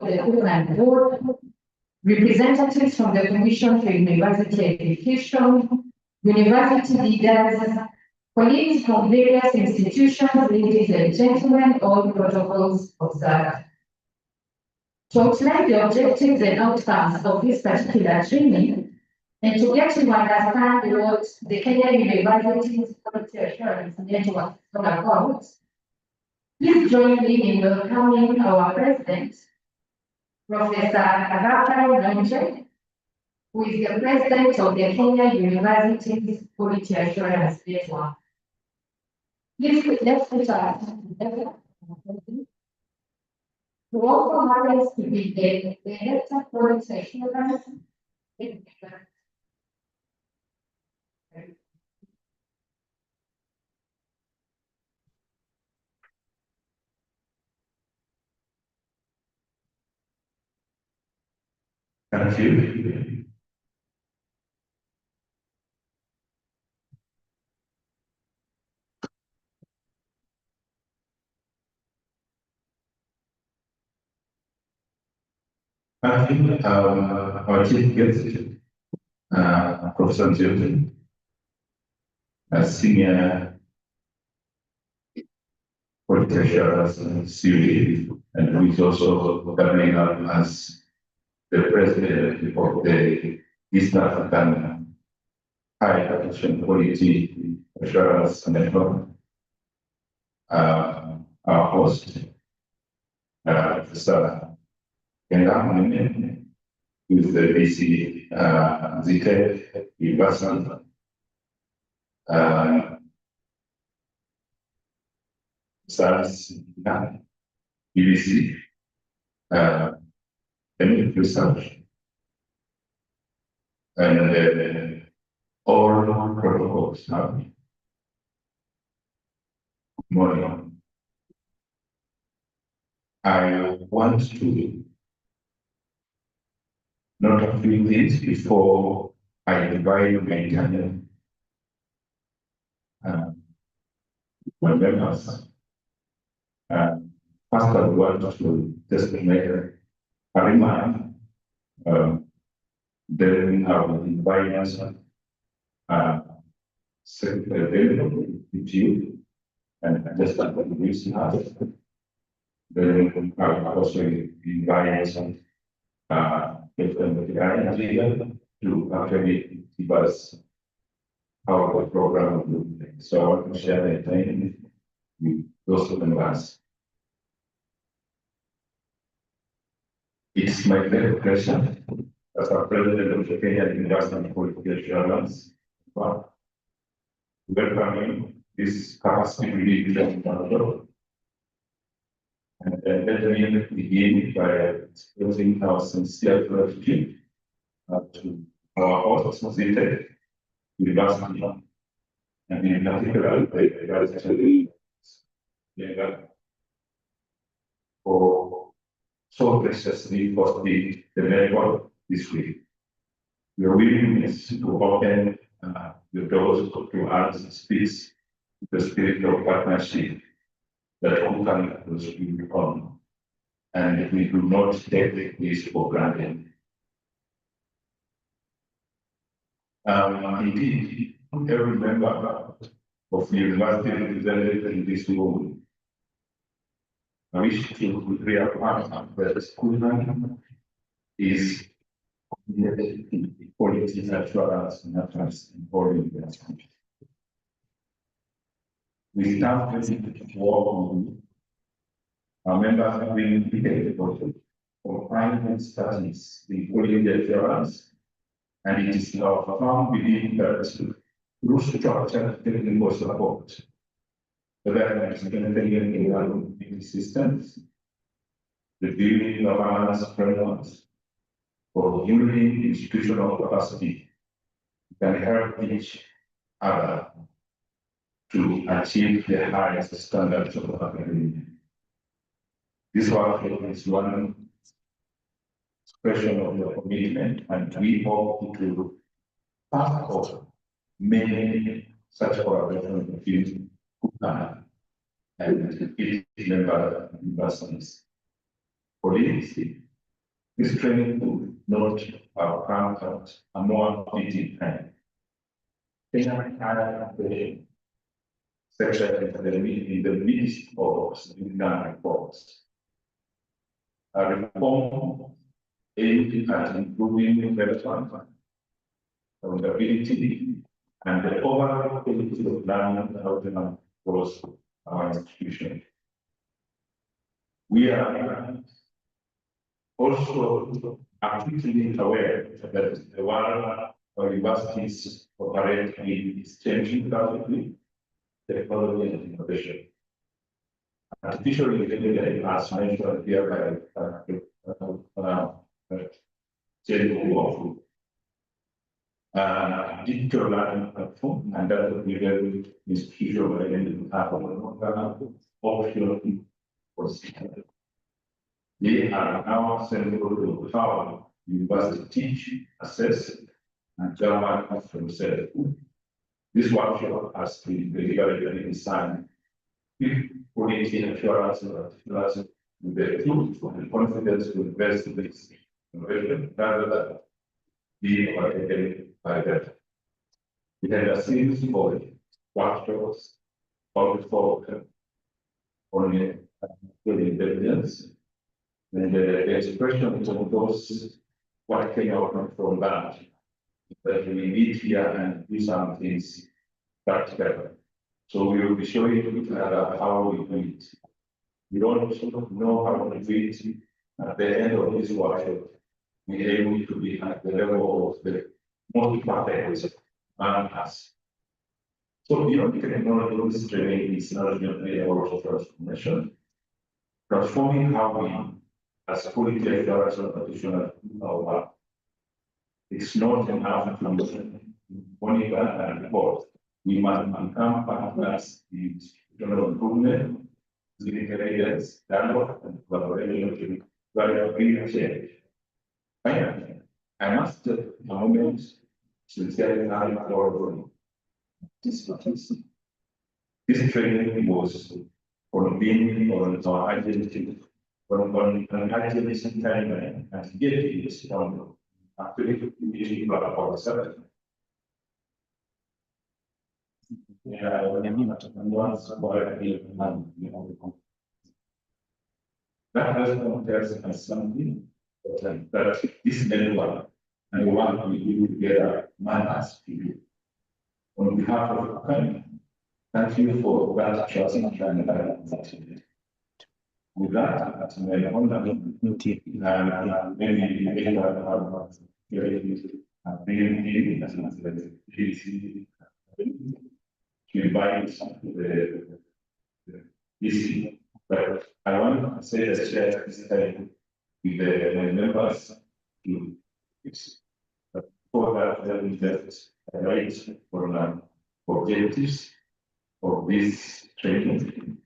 the Woodland Board, representatives from the Commission for University Education, university leaders, colleagues from various institutions, ladies and gentlemen, all protocols observed. To outline the objectives and outcomes of this particular training, and to get to understand what the Kenya Universities Quality Assurance Network is all about, please join me in welcoming our President, Professor Agathon Nonje, who is the President of the Kenya Universities Quality Assurance Network. Please, let's put our who also happens to be the Director of Quality Assurance. Thank you. I think our chief guest, Professor Njoki, a senior quality assurance CUD, and who is also governing as the president of the East African High Application Quality Assurance Network. Our host, Professor Kenga, who is the VC Zite University. SARS, BBC, and research, and all protocols have morning. I want to note a few things before I divide my time. My members. First, I want to just make a remark. Then I will invite us available with you and just introduce us. Then I will also invite us to actually give us how the program will look like. So I want to share the time with those of us. It's my great pleasure as a president of the Kenya University Quality Assurance welcoming this capacity building model. And let me begin by expressing our sincere gratitude to our hosts, Zite University, and in particular, the for so graciously hosting the network this week. Your willingness to open the doors to us speaks the spirit of partnership that open those we on, and we do not take this for granted. Indeed, every member of the university represented in this room I wish to reaffirm that the school is committed to quality assurance and efforts in all investment. We stand ready to work on our members have been indicated for private studies in quality assurance, and it is our firm belief that through structured technical support, whether it's in systems, the building governance frameworks, or building institutional capacity can help each other to achieve the highest standards of academia. This work is one expression of your commitment, and we hope to support many such collaborations with you and each member universities. Colleagues, This training could not have come at a more fitting time. Kenya had the section in the midst of significant reforms. A reform aimed at improving relevance, accountability, and the overall quality of learning outcome across our institution. We are also acutely aware that the world of universities operate in is changing rapidly, technology and innovation. Artificial intelligence, as mentioned here by Jerry, digital learning platform, and that will be very institutional and optional for students. They are now central to how university teach, assess, and German themselves. This workshop has been deliberately designed with quality assurance and articulation with the truth and confidence to invest in this innovation rather than being overtaken by that. We had a series of workshops on intelligence, and the expression of those what came out from that. That we meet here and do some things practical. So we will be showing you how we do it. We don't know how to do it. At the end of this workshop, we are able to be at the level of the most perfect and us. So beyond technology, this training is not only about transformation, transforming how we, as quality assurance and professional, our work. It's not enough to monitor and report. We must become partners in institutional improvement, civic evidence, dialogue, and collaboration to bring change. Finally, I must take a moment sincerely thank for this opportunity. This training was on being on our identity, on an identity timeline, and yet it is from actually using about 7. Yeah, once that has compared as something that this network and the one we do together matters to you. On behalf of the company, thank you for that trust and that. With that, may I honor maybe to invite the but I want to say that share this time with the members to for that right for objectives of this training.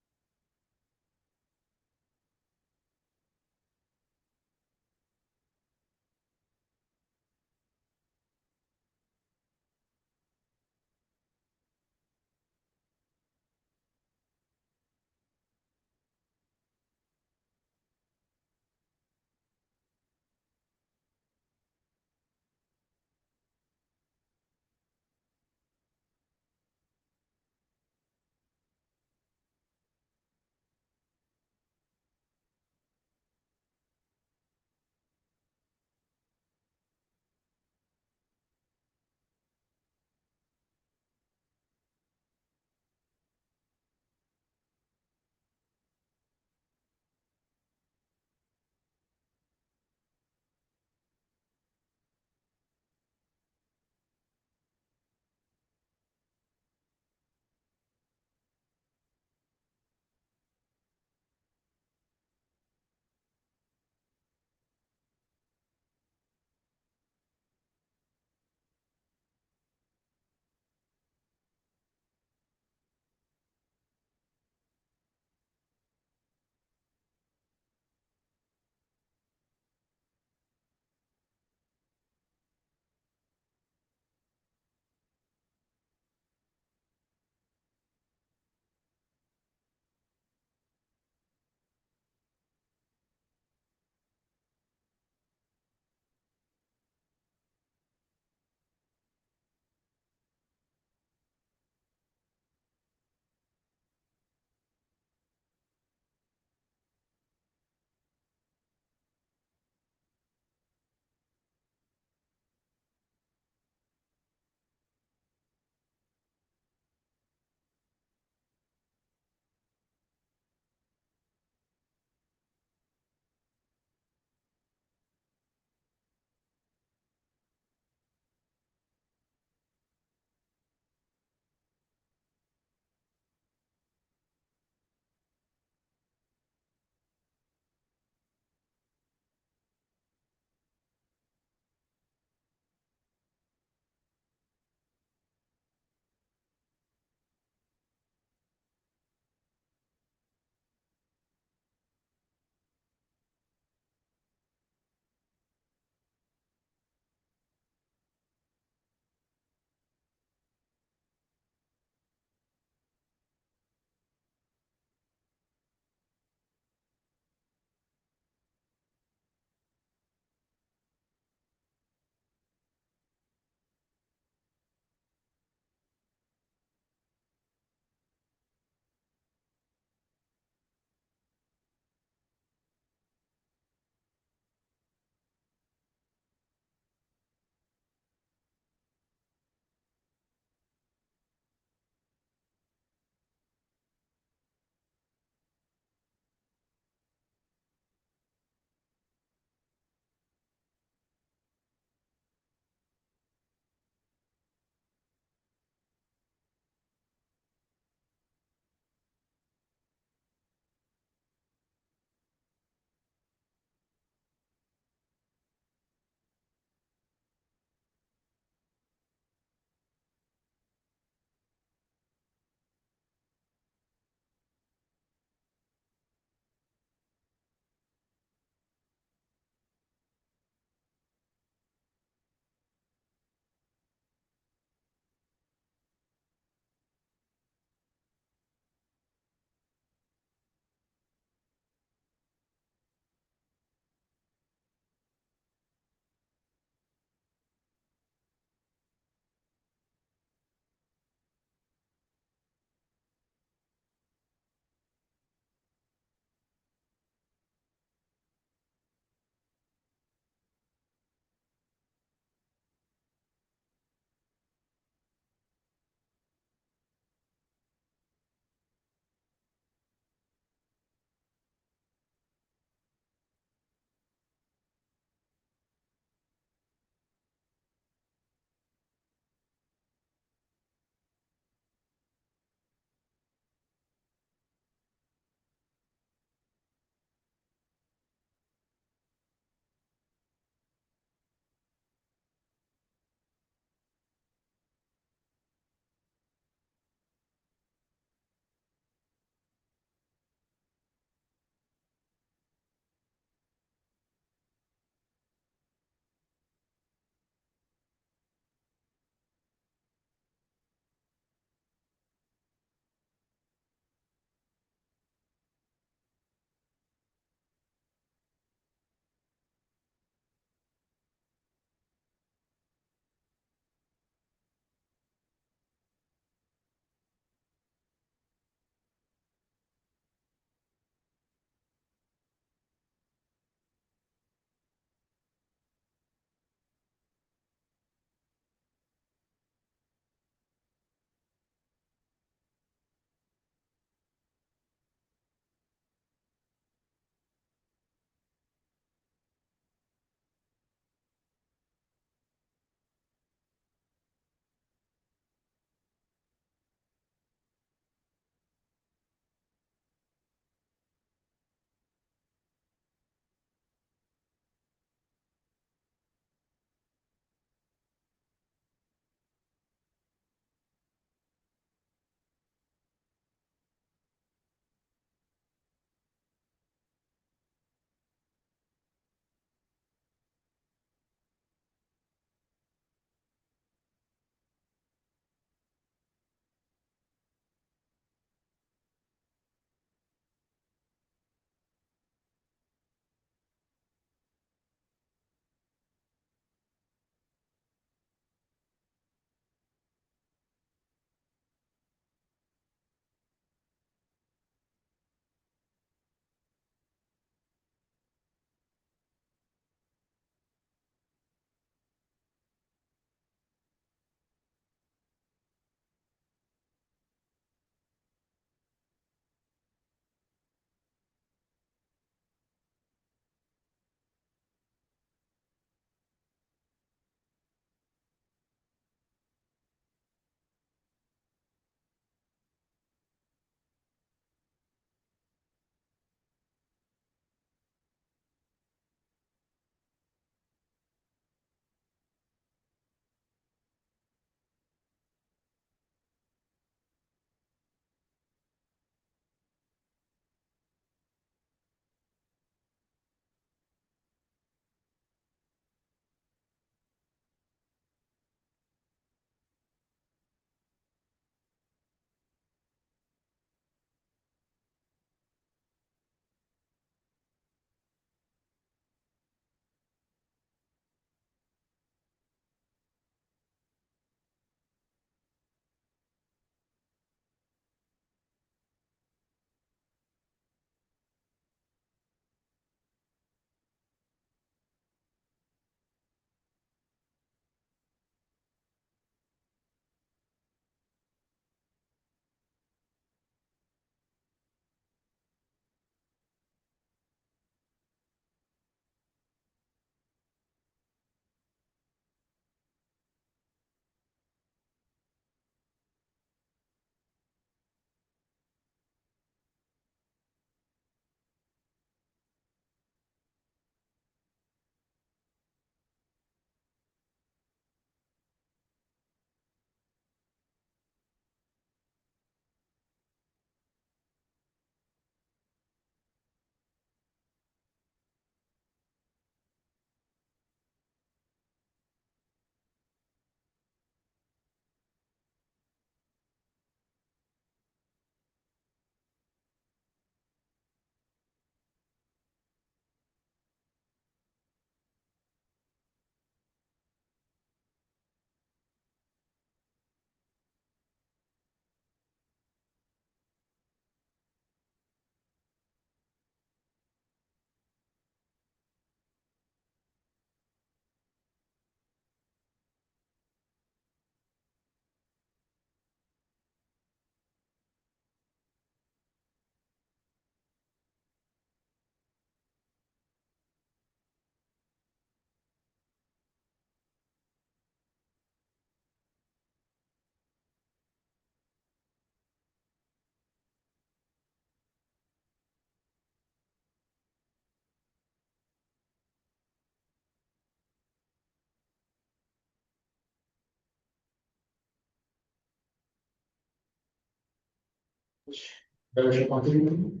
They should continue to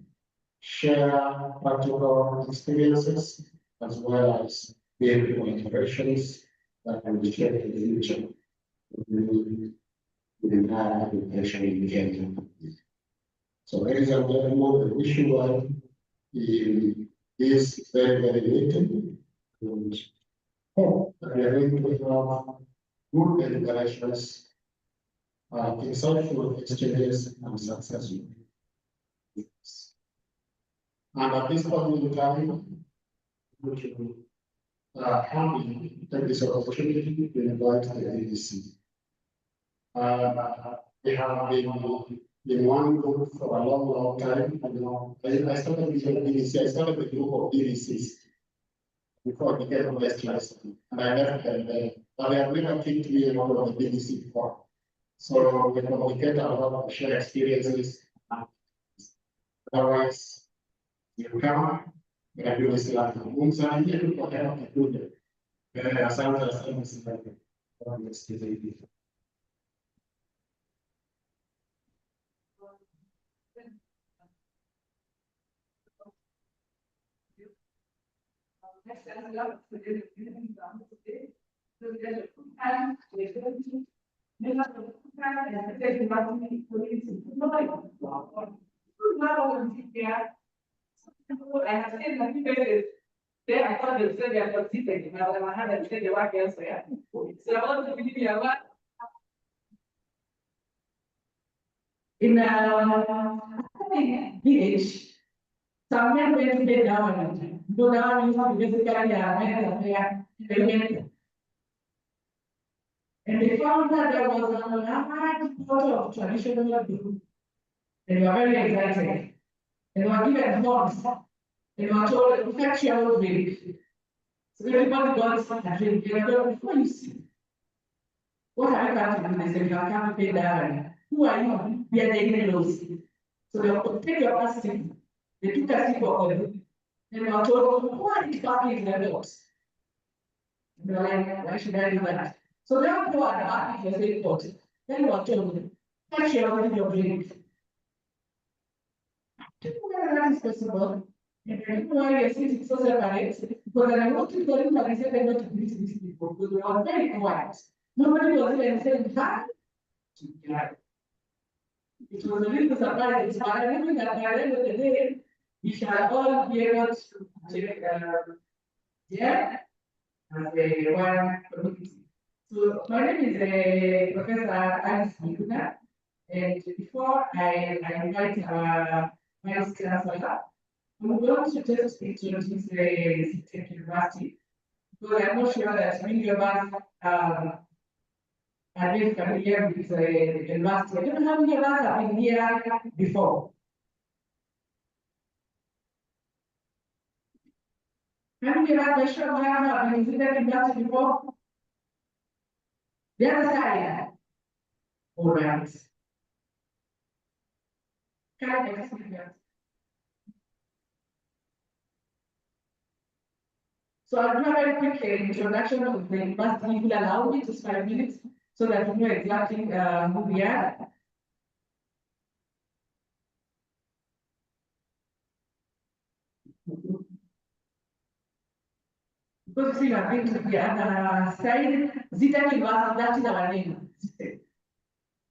share practical experiences as well as behavioral interventions that can be shared in the future. We have education in Kenya. So ladies and gentlemen, I wish you well in this very meeting. And hope that we are going to have good deliberations, insightful exchanges, and successful. And at this point in time, we should happy to take this opportunity to invite the ADC. We have been one group for a long time. You know, I started with the BDC, I started with a group of BDCs before I became vice chancellor, and I left them there. But I have never kicked me out of the BDC before. So we communicate a lot, we share experiences. Otherwise, you come, but I do this like Munza, and you don't have to do it. Asante sana. I have seen many places. There I thought they said they are considered, but I had said they were elsewhere. So I want to be aware. In village, somewhere where they down, go down, you have basically and they found that there was a large photo of traditional group. They were very excited. They were given forms. They were told to fetch your drink. So everybody got a drink. They were told, before you see, what are you going to do? They said, you are coming to pay that. Who are you? We are taking those. So they will take your plastic. They took a sip of it. They were told, who are these packing the dogs? They were like, why should I do that? So they all go at the back if they report. Then you are told, fetch your drink. That is possible. And I don't know why you're sitting so separate, because I want to tell you that I said I want to greet these people, because they were very quiet. Nobody was even saying hi. It was a little surprising, but I knew that by the end of the day, we shall all be able to take yeah, as a one community. So my name is Professor Alice Miguna, and before I invite our Vice Chancellor, I'm going to just introduce the Tech University, because I'm not sure that many of us are very familiar with the university. I don't know how many of us have been here before. How many of us are sure have been visited the university before? The other side. All right. Can I explain that? So I'll do a very quick introduction of the university. You will allow me just 5 minutes so that you know exactly who we are. Because you see, I think the other side, Zitec University, that is our name.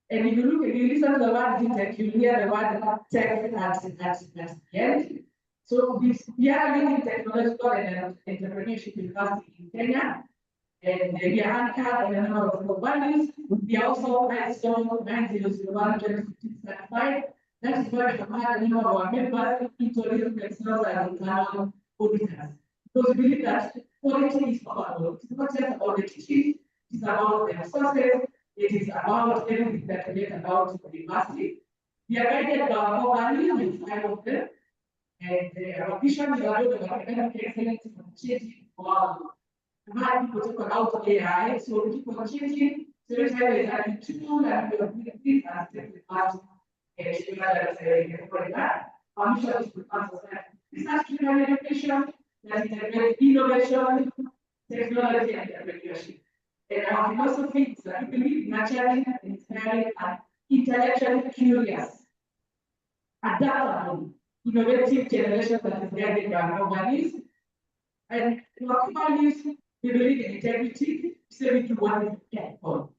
And if you look, if you listen to the word Zitec, you hear the word tech at the end. So we are leading technological and entrepreneurship university in Kenya. And we are anchored in a number of core values. We are also ISO 9001 certified. That is why we have had a number of our members into themselves as internal auditors. Because we believe that quality is powerful. It's not just about the teaching, it's about the resources, it is about everything that we get about the university. We are guided by our core values, 5 of them. And our vision is about academic excellence and changing world. How people talk about AI, so people are changing. So it's very exactly tool and we are doing this as the past. Our mission is to answer research-driven education, that is innovation, technology, and entrepreneurship. And our philosophy is that we believe nurturing, inspiring, and intellectually curious adaptable, innovative generation that is guided by our values. And our values, we believe in integrity, so we do what we can for.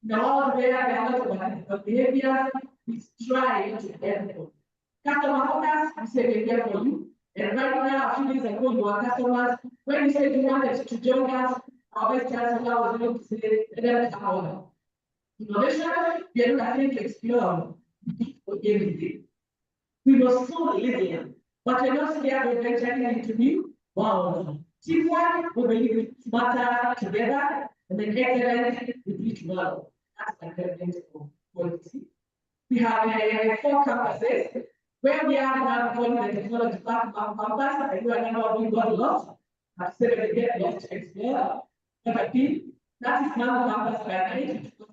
Now, where there are a lot of behaviors, we try to help. Customer focus, we say we're here for you. And right now, a few days ago, you are customers. When you said you wanted to join us, our vice chancellor was able to say, let us come on. Innovation, we are not afraid to explore everything. We were so resilient, but we're not scared of venturing into new worlds. Teamwork, we believe it's smarter together, and then excellence with each well. That's my preference for quality. We have 4 campuses where we are now calling the technology park campus. I do remember we got lost. I've said we get lost to explore. But I think that is now the campus where I need to.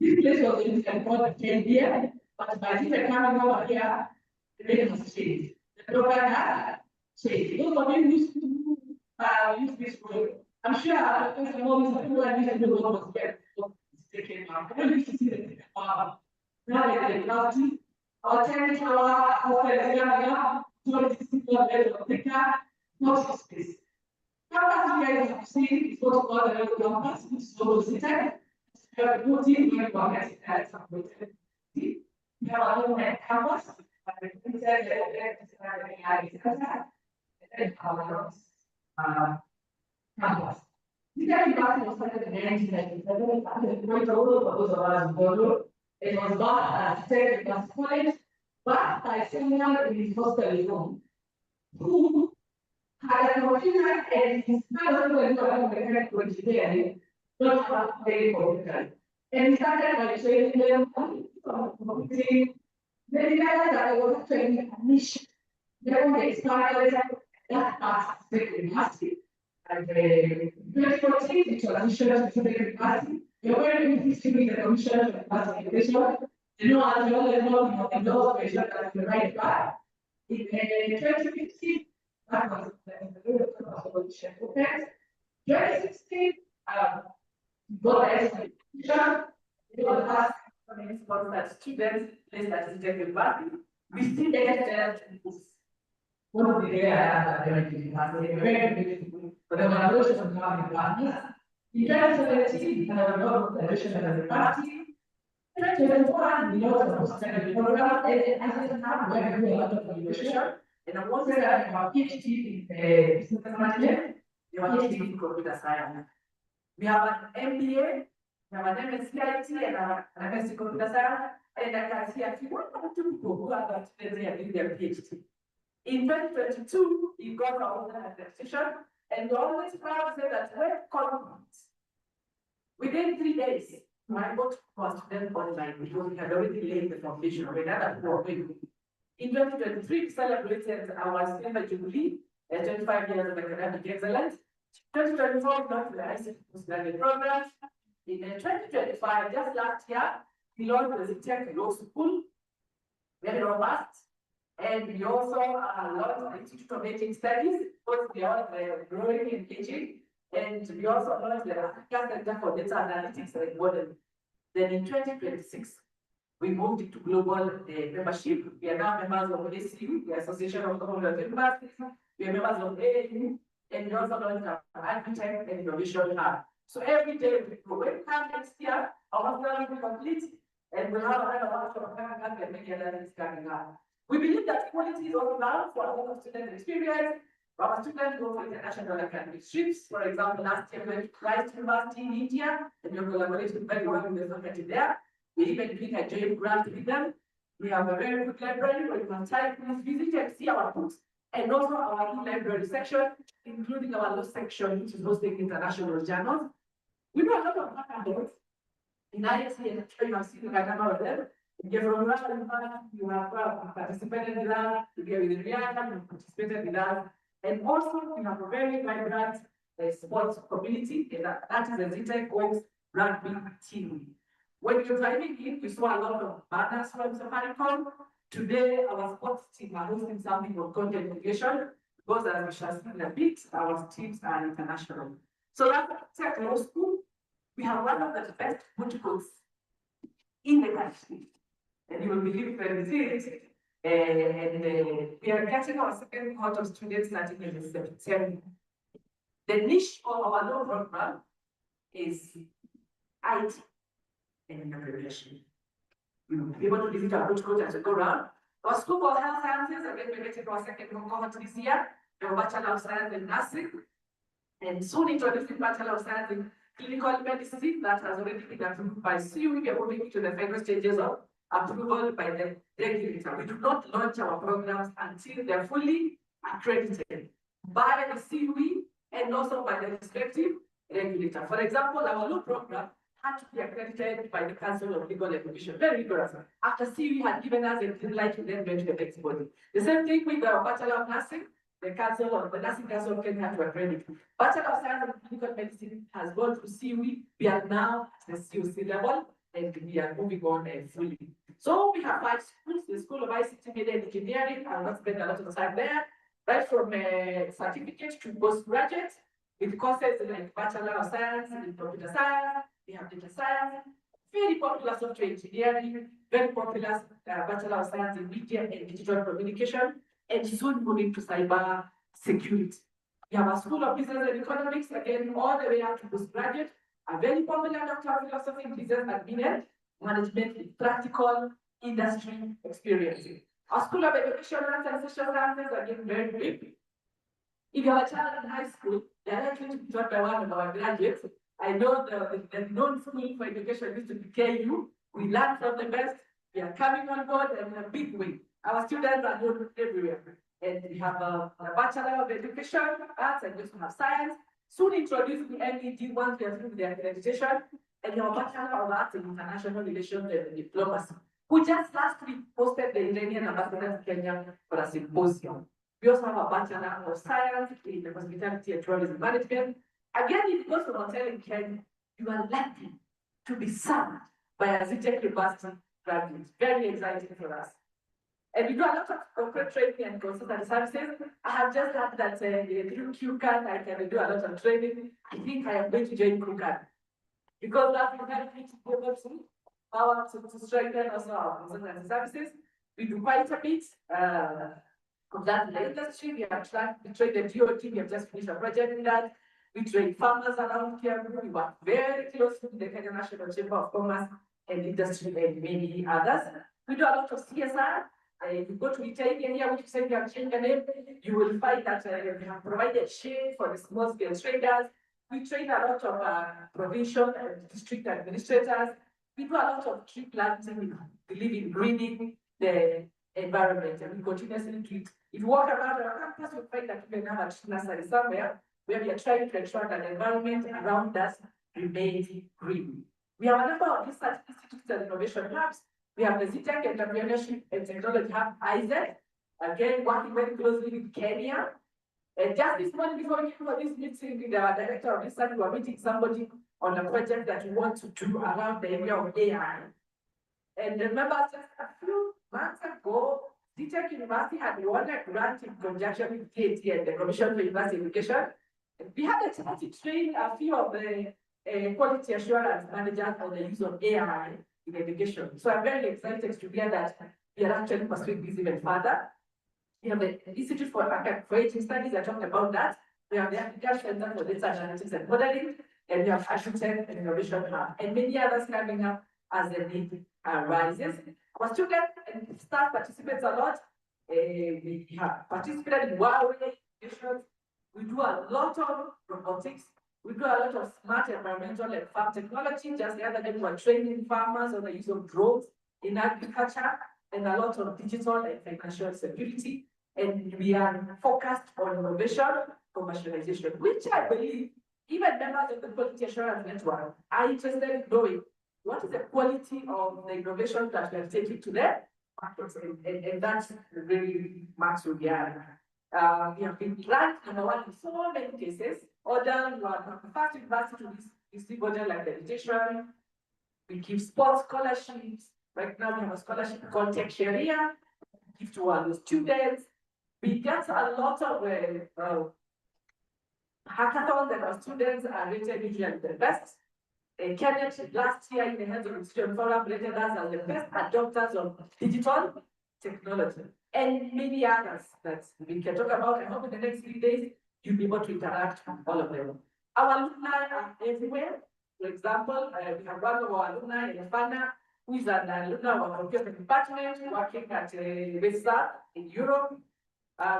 This place was in called 10 years, but by the time coming over here, the name has changed. The program has changed. Those of you who used to use this road, I'm sure there's a lot of people that used to do what was there. I don't used to see the now they technology. Our 10 tower, our 26 of the car, not space. Campus you guys have seen is what we call the local campus, which is overseated. We have a good team doing work at some point. We have our own campus, and we said campus. The campus was started in 1997, it was bought as State Class College, but by someone in his hostel home, who had a computer and his father was not mechanical engineering, not a very computer. And he started by training them from computing. Then he realized that I was training a niche. Then they started that part of the university. And 2014, it transitioned to the university. We are very interested in the Commission of Education. You know, as well as not in those questions that we write back. In 2015, that was the commission. Okay. 2016, got education. It was last that students placed at the university. We still get one of the very beautiful, but the evaluation of the partners. In 2017, the addition of the party. 2021, we also started the program, and as a time, we are doing a lot of evaluation. And I want to say that our PhD in business management, we have PhD in computer science. We have an MBA, we have an MSCIT, and an MSc in computer science, and I can see a few people who are going to doing their PhD. In 2022, we got our own attestation, and we always proud to say that we're confident. Within 3 days, my book was then online because we had already laid the foundation of another program. In 2023, we celebrated our silver jubilee, 25 years of academic excellence. 2024, not the ICT postgraduate programs. In 2025, just last year, we launched the Tech Law School, very robust. And we also launched the Institute of Aging Studies, both we are growing and engaging. And we also launched the Africa Center for Data Analytics and Modeling. Then in 2026, we moved into global membership. We are now members of ACU, the Association of Commonwealth Universities. We are members of AAU, and we also launched our Agritech and Innovation Hub. So every day we go. When we come next year, our program will be complete, and we'll have another workshop and many other things coming up. We believe that quality is all around for a lot of student experience. Our students go for international academic trips. For example, last year we went to Christ University in India, and we are collaborating very well with the faculty there. We even did a joint grant with them. We have a very good library where you can type, please visit and see our books. And also our e-library section, including our law section, which is hosting international journals. We do a lot of hackathons. In ISC, and you have seen a number of them. You have participated in that, together with Rihanna, you participated in that. And also, we have a very vibrant sports community, and that is the Zitec Oaks rugby team. When you're driving in, you saw a lot of banners from Safaricom. Today, our sports team are hosting something on content creation, because as we shall see in a bit, our teams are international. So that's Tech Law School. We have one of the best boot courts in the country. And you will believe when we see it. And we are getting our second cohort of students starting in September. The niche of our law program is IT and preparation. You will be able to visit our coach as we go around. Our School for Health Sciences, again, we're getting our second cohort this year. We have a Bachelor of Science in Nursing. And soon introducing Bachelor of Science in Clinical Medicine that has already been approved by CU. We are moving to the final stages of approval by the regulator. We do not launch our programs until they're fully accredited by the CUE and also by the respective regulator. For example, our law program had to be accredited by the Council of Legal Education, very rigorous. After CUE had given us a green light to then go to the next body. The same thing with our Bachelor of Nursing. The Nursing Council of Kenya had to accredit. Bachelor of Science in Clinical Medicine has gone through CUE. We are now at the CUC level and we are moving on fully. So we have 5 schools, the School of ICT Media and Engineering. I will not spend a lot of time there. Right from a certificate to postgraduate with courses like Bachelor of Science in Computer Science, we have Data Science, very popular software engineering, very popular Bachelor of Science in Media and Digital Communication, and soon moving to cyber security. We have a School of Business and Economics, again, all the way up to postgraduate, a very popular Doctor of Philosophy in Business and Management with practical industry experience. Our School of Education and Social Sciences, again, very big. If you have a child in high school, they are likely to be taught by one of our graduates. I know the known school for education used to be KU. We learn from the best. We are coming on board in a big way. Our students are known everywhere. And we have a Bachelor of Education, Arts, and we also have Science. Soon introduce the MED once we are through the accreditation. And your Bachelor of Arts in International Relations and Diplomacy, who just last week posted the Iranian ambassador to Kenya for a symposium. We also have a Bachelor of Science in Hospitality and Tourism Management. Again, if you go to a hotel in Kenya, you are lucky to be served by a ZTech University graduate. Very exciting for us. And we do a lot of corporate training and consultant services. I have just heard that through QCAN, I can do a lot of training. I think I am going to join QCAN because that will help me to be able to strengthen also our consultant services. We do quite a bit of that in the industry. We have trained the DOT. We have just finished a project in that. We train farmers around here. We work very closely with the Kenya National Chamber of Commerce and Industry and many others. We do a lot of CSR. If you go to Italy here, which said you have changed the name, you will find that we have provided shade for the small scale traders. We train a lot of provincial and district administrators. We do a lot of tree planting. We believe in greening the environment, and we continuously do it. If you walk around our campus, you'll find that we have a tree nursery somewhere where we are trying to ensure that the environment around us remains green. We have a number of research institutes and innovation labs. We have the ZTech Entrepreneurship and Technology Hub, ISET, again, working very closely with Kenya. And just this morning before we came for this meeting with our director of research, we were meeting somebody on a project that we want to do around the area of AI. And remember, just a few months ago, ZTech University had won a grant in conjunction with TAT and the Commission for University Education. And we had a chance to train a few of the quality assurance managers on the use of AI in education. So I'm very excited to hear that we are actually pursuing this even further. We have the Institute for Creative Studies, I talked about that. We have the African Center for Data Analytics and Modeling, and we have AssureTech and Innovation Hub, and many others coming up as the need arises. Our students and staff participate a lot. We have participated in Huawei education. We do a lot of robotics. We do a lot of smart environmental and farm technology. Just the other day, we were training farmers on the use of drones in agriculture, and a lot of digital and financial security. And we are focused on innovation, commercialization, which I believe even members of the Quality Assurance Network are interested in knowing what is the quality of the innovation that we are taking to them. And that's really much who we are. We have been ranked number 1 in so many cases. Other first university to receive model accreditation. We give sports scholarships. Right now we have a scholarship called Tech Sharia, give to our students. We get a lot of hackathons that our students are rated usually the best. Kenya last year in the Health Institute Forum rated us as the best adopters of digital technology, and many others that we can talk about. I hope in the next 3 days you'll be able to interact with all of them. Our alumni are everywhere. For example, we have one of our alumni in Fana, who is an alumna of our computer department working at Vesta in Europe.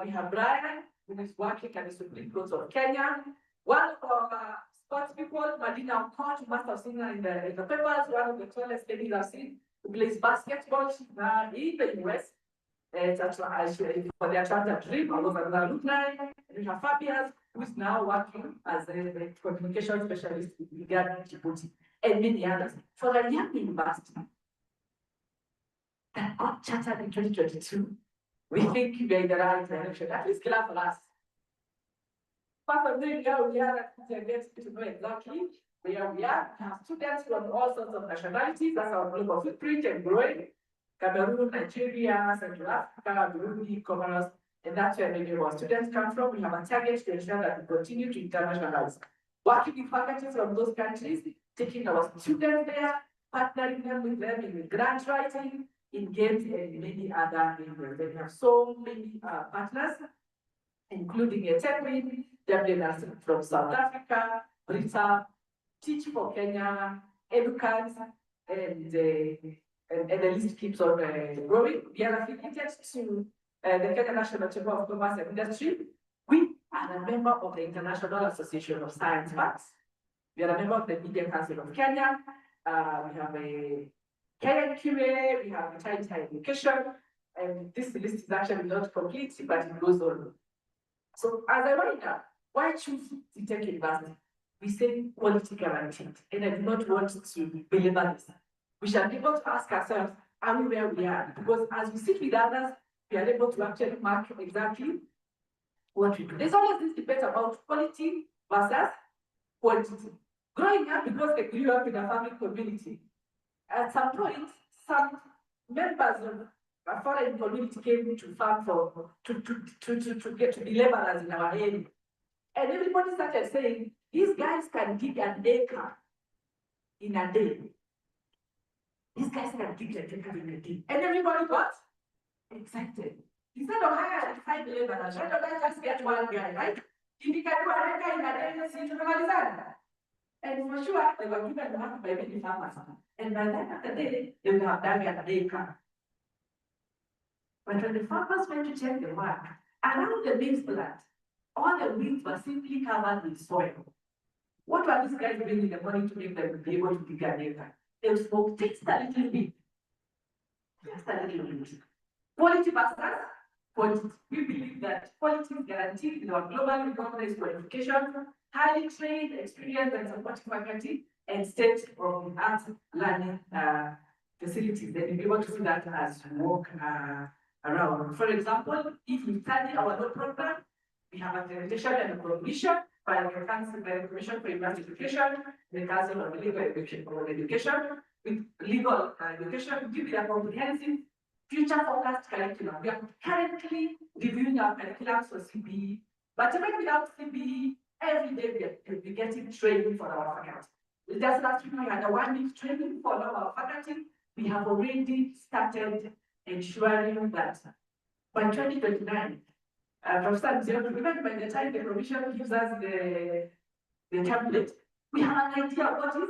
We have Brian, who is working at the Supreme Court of Kenya. One of our sports people, Madina Okot, you must have seen her in the papers, one of the tallest ladies I've seen, who plays basketball in the US. For the Atlanta Dream, I was an alumni. We have Fabius, who is now working as a communication specialist with Djibouti, and many others. For a young university that got chartered in 2022, we think we are in the right direction. At least clap for us. Part of the year we are to know exactly where we are. We have students from all sorts of nationalities. That's our global footprint and growing. Cameroon, Nigeria, Central Africa, Burundi, Comoros, and that's where many of our students come from. We have a target to ensure that we continue to internationalize. Working with faculties from those countries, taking our students there, partnering them with them in grant writing, in games, and many other areas. We have so many partners, including Etequin, WNRC from South Africa, Brita, Teach for Kenya, Educans, and the list keeps on growing. We are affiliated to the Kenya National Chamber of Commerce and Industry. We are a member of the International Association of Science Parks. We are a member of the Media Council of Kenya. We have a KNQA, we have Times Higher Education, and this list is actually not complete, but it goes on. So as I wind up, why choose the tech university? We say quality guaranteed, and I do not want to belabor this. We shall be able to ask ourselves, are we where we are? Because as we sit with others, we are able to actually mark exactly what we do. There's always this debate about quality versus quantity. Growing up, because they grew up in a family community, at some point, some members of a foreign community came to farm to get to be laborers in our area. And everybody started saying, these guys can dig an acre in a day. These guys can dig an acre in a day. And everybody got excited. Instead of hiring 5 laborers, why don't I just get one guy, right? If you can do an acre in a day, let's see to. And for sure, they were given the money by many farmers. And by the end of the day, they would have dug an acre. But when the farmers went to check the work, around the maize plant, all the weeds were simply covered with soil. What were these guys doing in the morning to make them be able to dig an acre? They would smoke just a little bit. Just a little bit. Quality versus quantity. We believe that quality is guaranteed in our globally recognized qualification, highly trained, experienced, and supportive faculty, and state-of-the-art learning facilities. Then you'll be able to see that as you walk around. For example, if you study our law program, we have accreditation and recognition by the Council by the Commission for University Education, the Council of Legal Education, with legal education, give it a comprehensive future-focused curriculum. We are currently reviewing our curriculum for CBE, but even without CBE, every day we'll be getting training for our faculty. Just last week, we had a 1-week training for our faculty. We have already started ensuring that by 2029, Professor Zio, even by the time the provision gives us the template, we have an idea of what is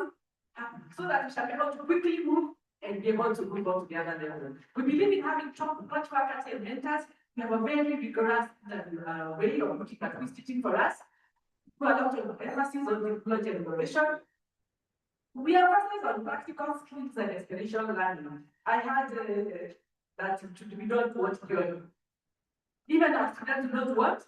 happening so that we shall be able to quickly move and be able to move on to the other level. We believe in having top faculty and mentors. We have a very rigorous way of looking at who's teaching for us. We have a lot of emphasis on technology and innovation. We are focused on practical skills and experiential learning. I had that we don't want theory. Even our students don't want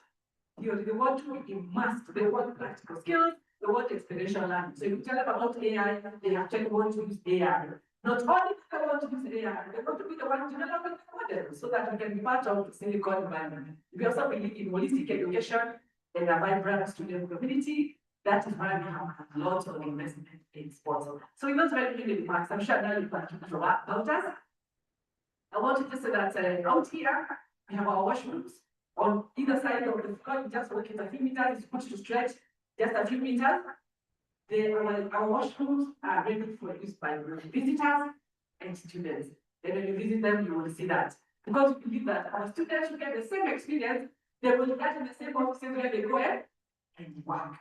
theory. They want to be immersed. They want practical skills. They want experiential learning. So if you tell them about AI, they actually want to use AI. Not only do they want to use AI, they want to be the one developing the model so that we can be part of the Silicon environment. We also believe in holistic education and a vibrant student community. That is why we have a lot of investment in sports. So we not very many remarks. I'm sure now you can talk about us. I wanted to say that out here, we have our washrooms on either side of the floor. You just walk in a few meters, it's good to stretch just a few meters. Our washrooms are ready for use by visitors and students. And when you visit them, you will see that. Because we believe that our students will get the same experience, they will get in the same offices where they go and work.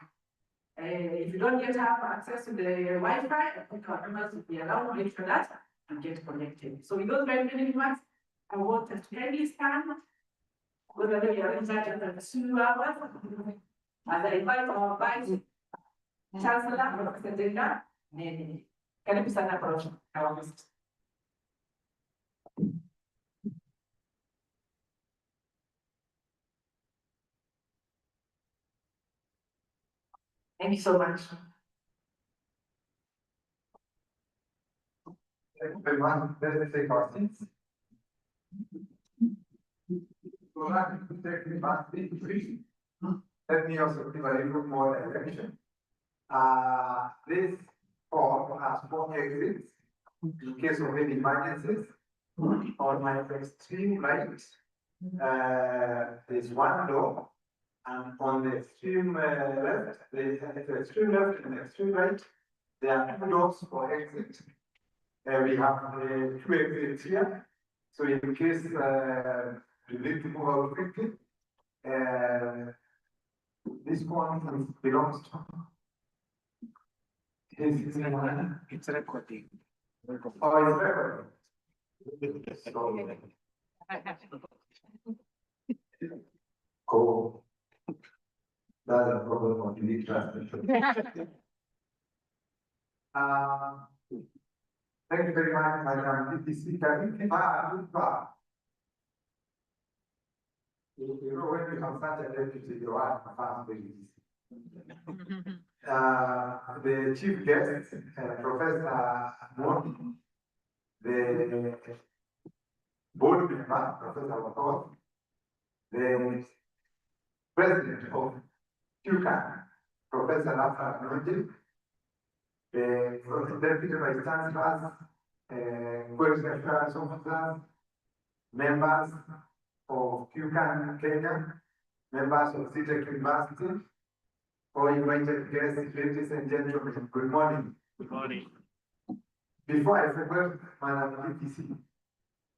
If you don't yet have access to the Wi-Fi, I think our members will be allowed to make sure that you get connected. So with those very many remarks, I want us to kindly stand. Whether we are in charge of the 2 hours, as I invite our Vice Chancellor, Professor Denga, Nene. Karibu sana kwa our host. Thank you so much. Everyone, let me take our seats. Let me also give a little more direction. This hall has 4 exits in case of any emergencies. On my extreme right, there's 1 door, and on the extreme left, the extreme left and the extreme right, there are 2 doors for exit. We have 2 exits here. So in case you need to move out quickly, this one belongs to. It's recording. Oh, it's recording. Cool. That's a problem of unique transmission. Thank you very much, Madam PPC. You know, when you have such a deputy, you are fast very easy. The chief guest, Professor Modi, the board member, Professor Wakov, the president of QCAN, Professor Rafa Noji, the deputy vice chancellors, quality assurance officers, members of QCAN Kenya, members of CITEC University, all invited guests, ladies and gentlemen, good morning. Good morning. Before I forget, Madam PPC,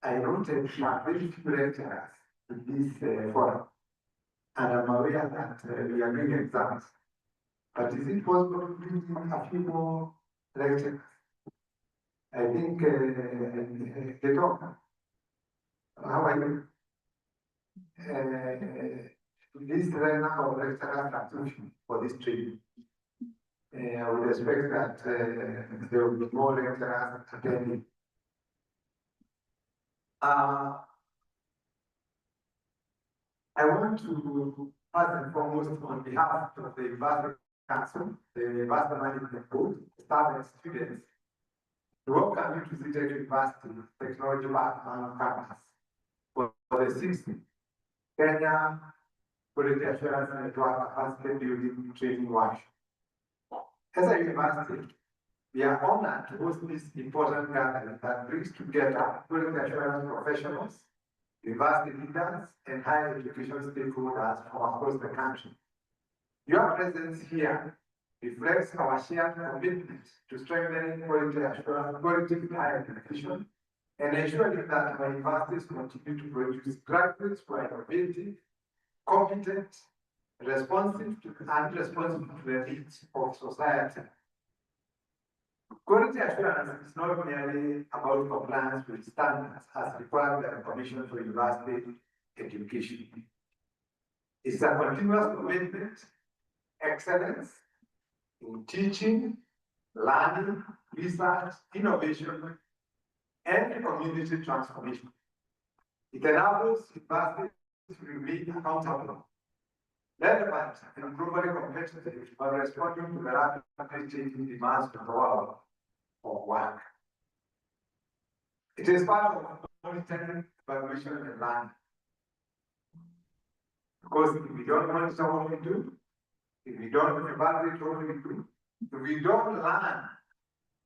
I noted very few lecturers in this forum, and I'm aware that we are doing exams. But is it possible to bring a few more lecturers? I think they talk. How are you? This number of lecturers are sufficient for this training. I would expect that there will be more lecturers attending. I want to, first and foremost, on behalf of the University Council, the University Management Board, staff and students, to welcome you to CITEC University Technology Park campus for the 6th Kenya Quality Assurance Network Capacity Building Training Workshop. As a university, we are honored to host this important gathering that brings together quality assurance professionals, university leaders, and higher education stakeholders from across the country. Your presence here reflects our shared commitment to strengthening quality assurance, quality higher education, and ensuring that our universities continue to produce graduates who are innovative, competent, responsive to the needs of society. Quality assurance is not merely about compliance with standards as required by the Commission for University Education. It's a continuous commitment, excellence in teaching, learning, research, innovation, and community transformation. It enables universities to remain accountable, relevant, and globally competitive by responding to the rapidly changing demands of the world of work. It is part of monitoring, evaluation, and learning. Because if we don't monitor what we do, if we don't evaluate what we do, if we don't learn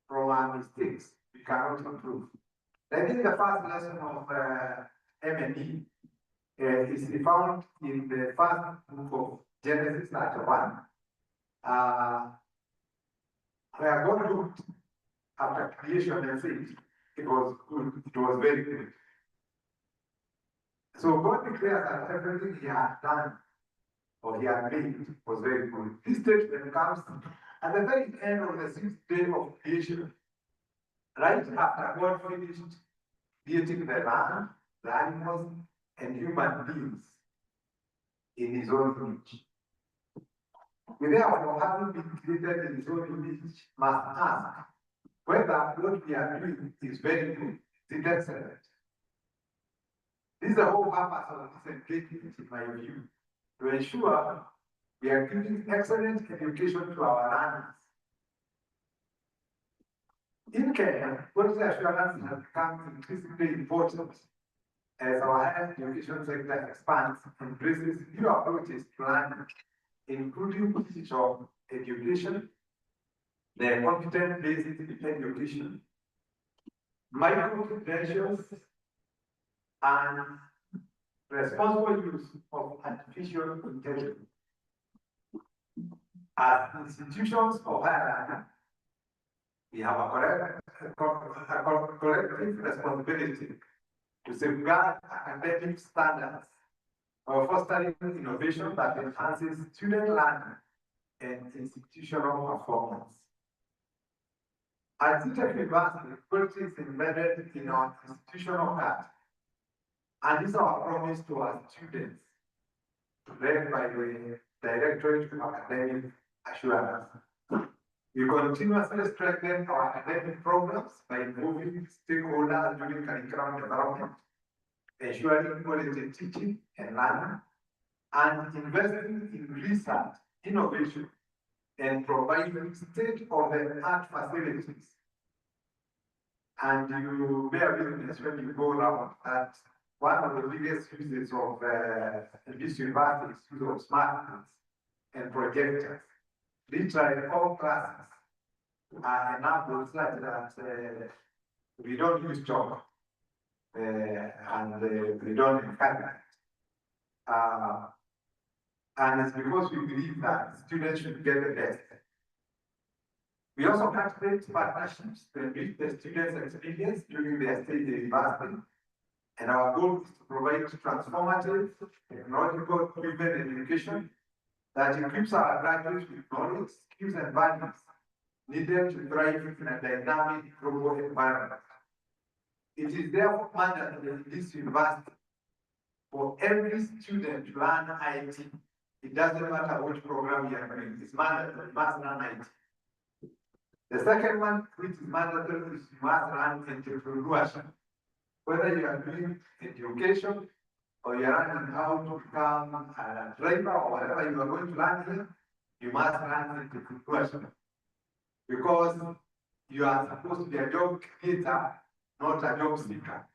from our mistakes, we cannot improve. I think the first lesson of M&E is found in the first book of Genesis chapter 1. where God looked after creation and said, it was good, it was very good. So God declares that everything he had done or he had made was very good. This statement comes at the very end of the sixth day of creation, right after God finished creating the land, the animals, and human beings in his own image. We therefore, having been created in his own image, must ask whether what we are doing is very good, is it excellent. This is the whole purpose of this engagement, in my view, to ensure we are giving excellent education to our learners. In Kenya, quality assurance has become increasingly important as our higher education sector expands and embraces new approaches to learning, including digital education, the competent-based education, micro-credentials, and responsible use of artificial intelligence. As institutions of higher learning, we have a collective responsibility to safeguard academic standards while fostering innovation that enhances student learning and institutional performance. At Tech University, quality is embedded in our institutional heart, and is our promise to our students, led by the Directorate of Academic Assurance. We continuously strengthen our academic programs by involving stakeholders during curriculum development, ensuring quality teaching and learning, and investing in research, innovation, and providing state-of-the-art facilities. And you bear witness when you go around that one of the biggest uses of this university is use of smartphones and projectors. Literally all classes are enabled such that we don't use chalk and we don't encourage it. And it's because we believe that students should get the best. We also cultivate partnerships to enrich the students' experience during their stay in the university. And our goal is to provide transformative, technological-driven education that equips our graduates with knowledge, skills, and values needed to thrive in a dynamic global environment. It is therefore mandatory in this university for every student to learn IT. It doesn't matter which program you are doing, it's mandatory, you must learn IT. The second one, which is mandatory, is you must learn entrepreneurship. Whether you are doing education or you are learning how to become a driver or whatever you are going to learn here, you must learn entrepreneurship. Because you are supposed to be a job creator, not a job seeker.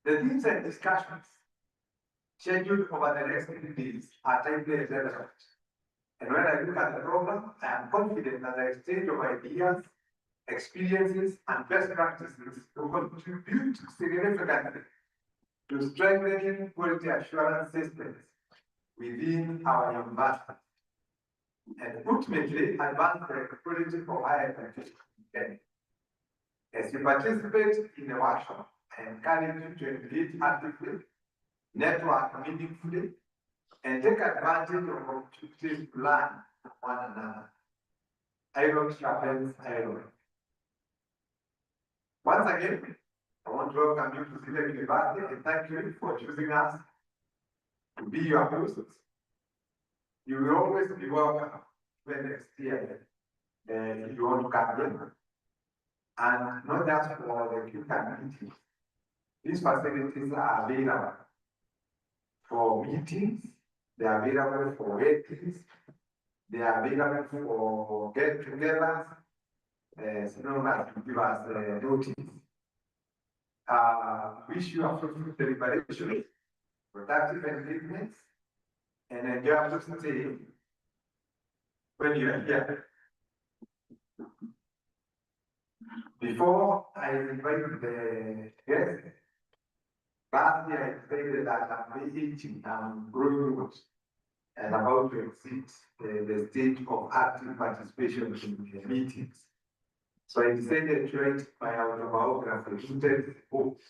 The themes and discussions scheduled over the next 3 days are timely and relevant. And when I look at the program, I am confident that the exchange of ideas, experiences, and best practices will contribute significantly to strengthening quality assurance systems within our university, and ultimately advance the quality of higher education. As you participate in the workshop, I encourage you to engage actively, network meaningfully, and take advantage of opportunities to learn from one another. Iron sharpens iron. Once again, I want to welcome you to Tech University and thank you for choosing us to be your hosts. You will always be welcome when next year if you want to come in. And not just for the QCAN meetings. These facilities are available for meetings, they are available for weddings, they are available for get-togethers, as long as you give us notice. Wish you a fruitful deliberation, productive engagements, and enjoyable stay when you are here. Before I invite the guests, last year I stated that I'm aging, I'm growing roots. and about to exit the stage of active participation in the meetings. So I decided to write my autobiography, Rooted Hope,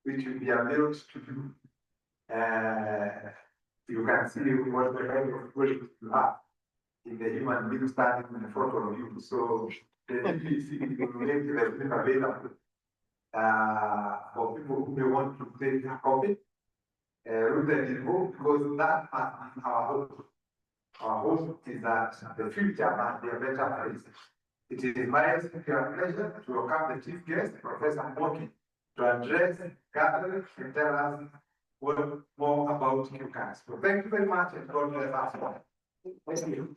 which will be available to you. You can see what the kind of project you have in the human being standing in front of you. So the NPC will make it available for people who may want to take a copy. Rooted in hope, because that must be our hope. Our hope is that the future must be a better place. It is my sincere pleasure to welcome the chief guest, Professor Mwoki, to address gathering and tell us more about QCAS. So thank you very much, and God bless us all. Thank you.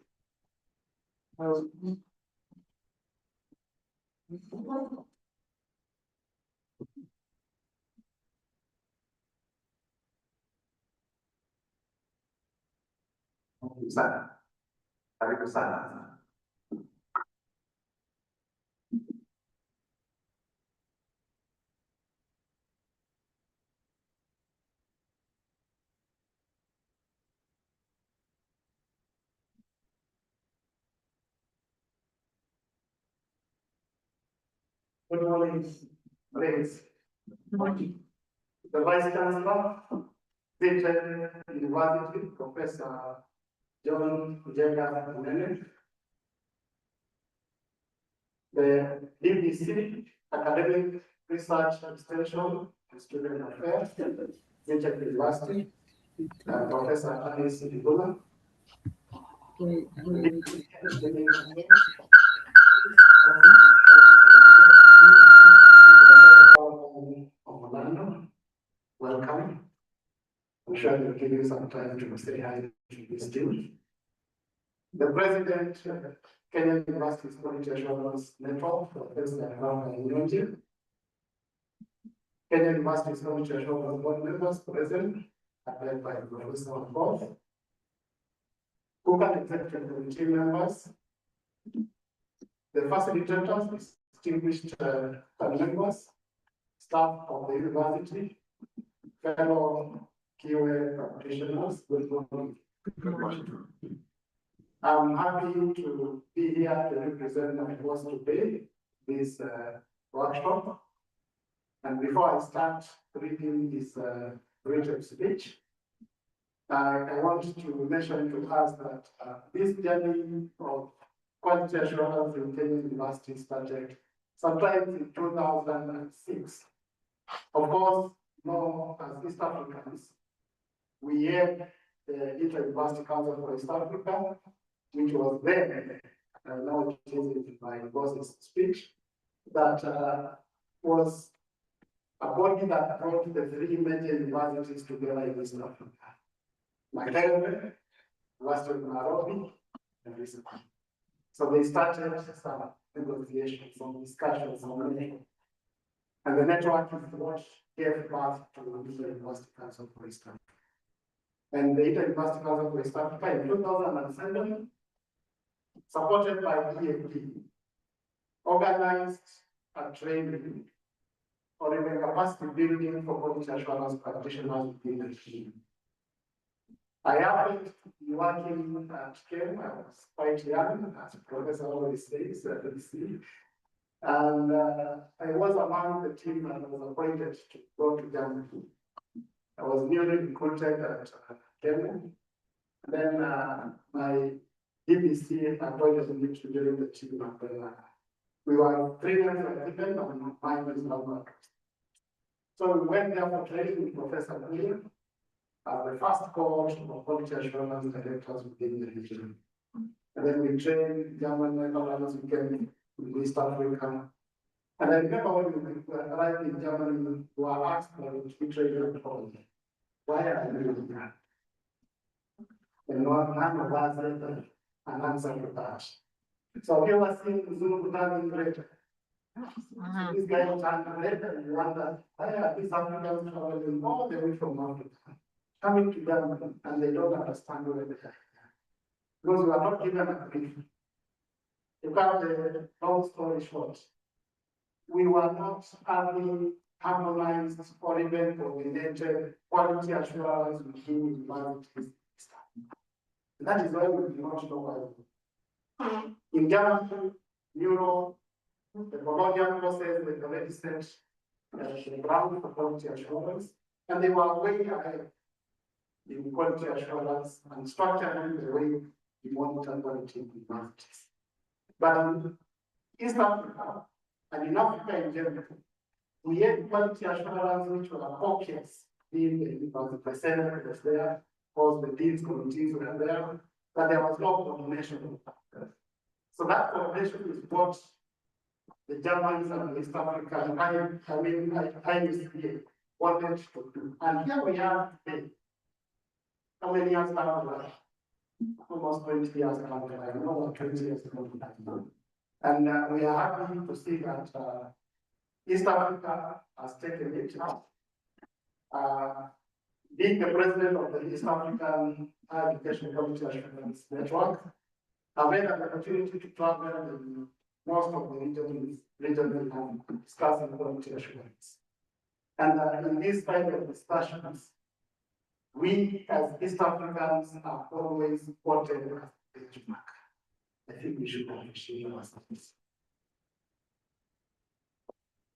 Sana. Karibu sana. Good morning, friends. The Vice Chancellor, Dean University, Professor John Jenga Munene, the BBC Academic Research Extension and Student Affairs, Dean University, Professor Alice Ibula, welcome. I'm sure we'll give you some time to say hi to this team. The President, Kenya University's Quality Assurance Network, Professor Rama Nyonji. Kenya University's Quality Assurance Board members present, led by Professor Both. KUCCA Executive Committee members, the facilitators, distinguished members, staff of the university, fellow QA practitioners, good morning. I'm happy to be here to represent my boss today, this workshop. And before I start reading this written speech, I want to mention to us that this journey of quality assurance in Kenya University started sometime in 2006. Of course, more as East Africans, we had the Inter-University Council for East Africa, which was then, now it is my boss's speech, that was a body that brought the three major universities together in East Africa. Makerere, Western Nairobi, and Wisconsin. So they started some negotiations, some discussions, and the network is what gave birth to the Inter-University Council for East Africa. And the Inter-University Council for East Africa in 2007, supported by DFP, organized a training or even capacity building for quality assurance practitioners within the team. I happened to be working at KEM. I was quite young, as the professor always says, and I was among the team that was appointed to go to Germany. I was newly recruited at KEM. Then my BBC appointed me to join the team. We were 3 years given, and mine was not. So we went there for training with Professor William. The first cohort of quality assurance directors within the region. And then we trained German Netherlands, we came to East Africa. And I remember when we arrived in Germany, we were asked to be trained at home. Why are we doing that? And none of us had an answer to that. So we were seeing Zulu turning red. This guy turned red and we wondered, why are these Africans traveling all the way from Africa? Coming to them and they don't understand what it is. Because we are not given a brief. To cut the long story short, we were not having harmonized or even coordinated quality assurance within universities. That is why we do not know why. In Germany, Europe, the Bologna process, they already sent the ground for quality assurance, and they were way ahead in quality assurance and structuring the way we monitor quality in universities. But in East Africa and in Africa in general, we had quality assurance which were focused in the Senate was there, all the deans committees were there, but there was no coordination. So that coordination is what the Germans and East Africa, I wanted to do. And here we are today. How many years now? Almost 20 years ago, more than 20 years ago. And we are happy to see that East Africa has taken it up. Being the president of the East African Higher Education Quality Assurance Network, I've had an opportunity to travel in most of the regions and discussing quality assurance. And in these kind of discussions, we as East Africans are always quoted as the benchmark. I think we should appreciate ourselves.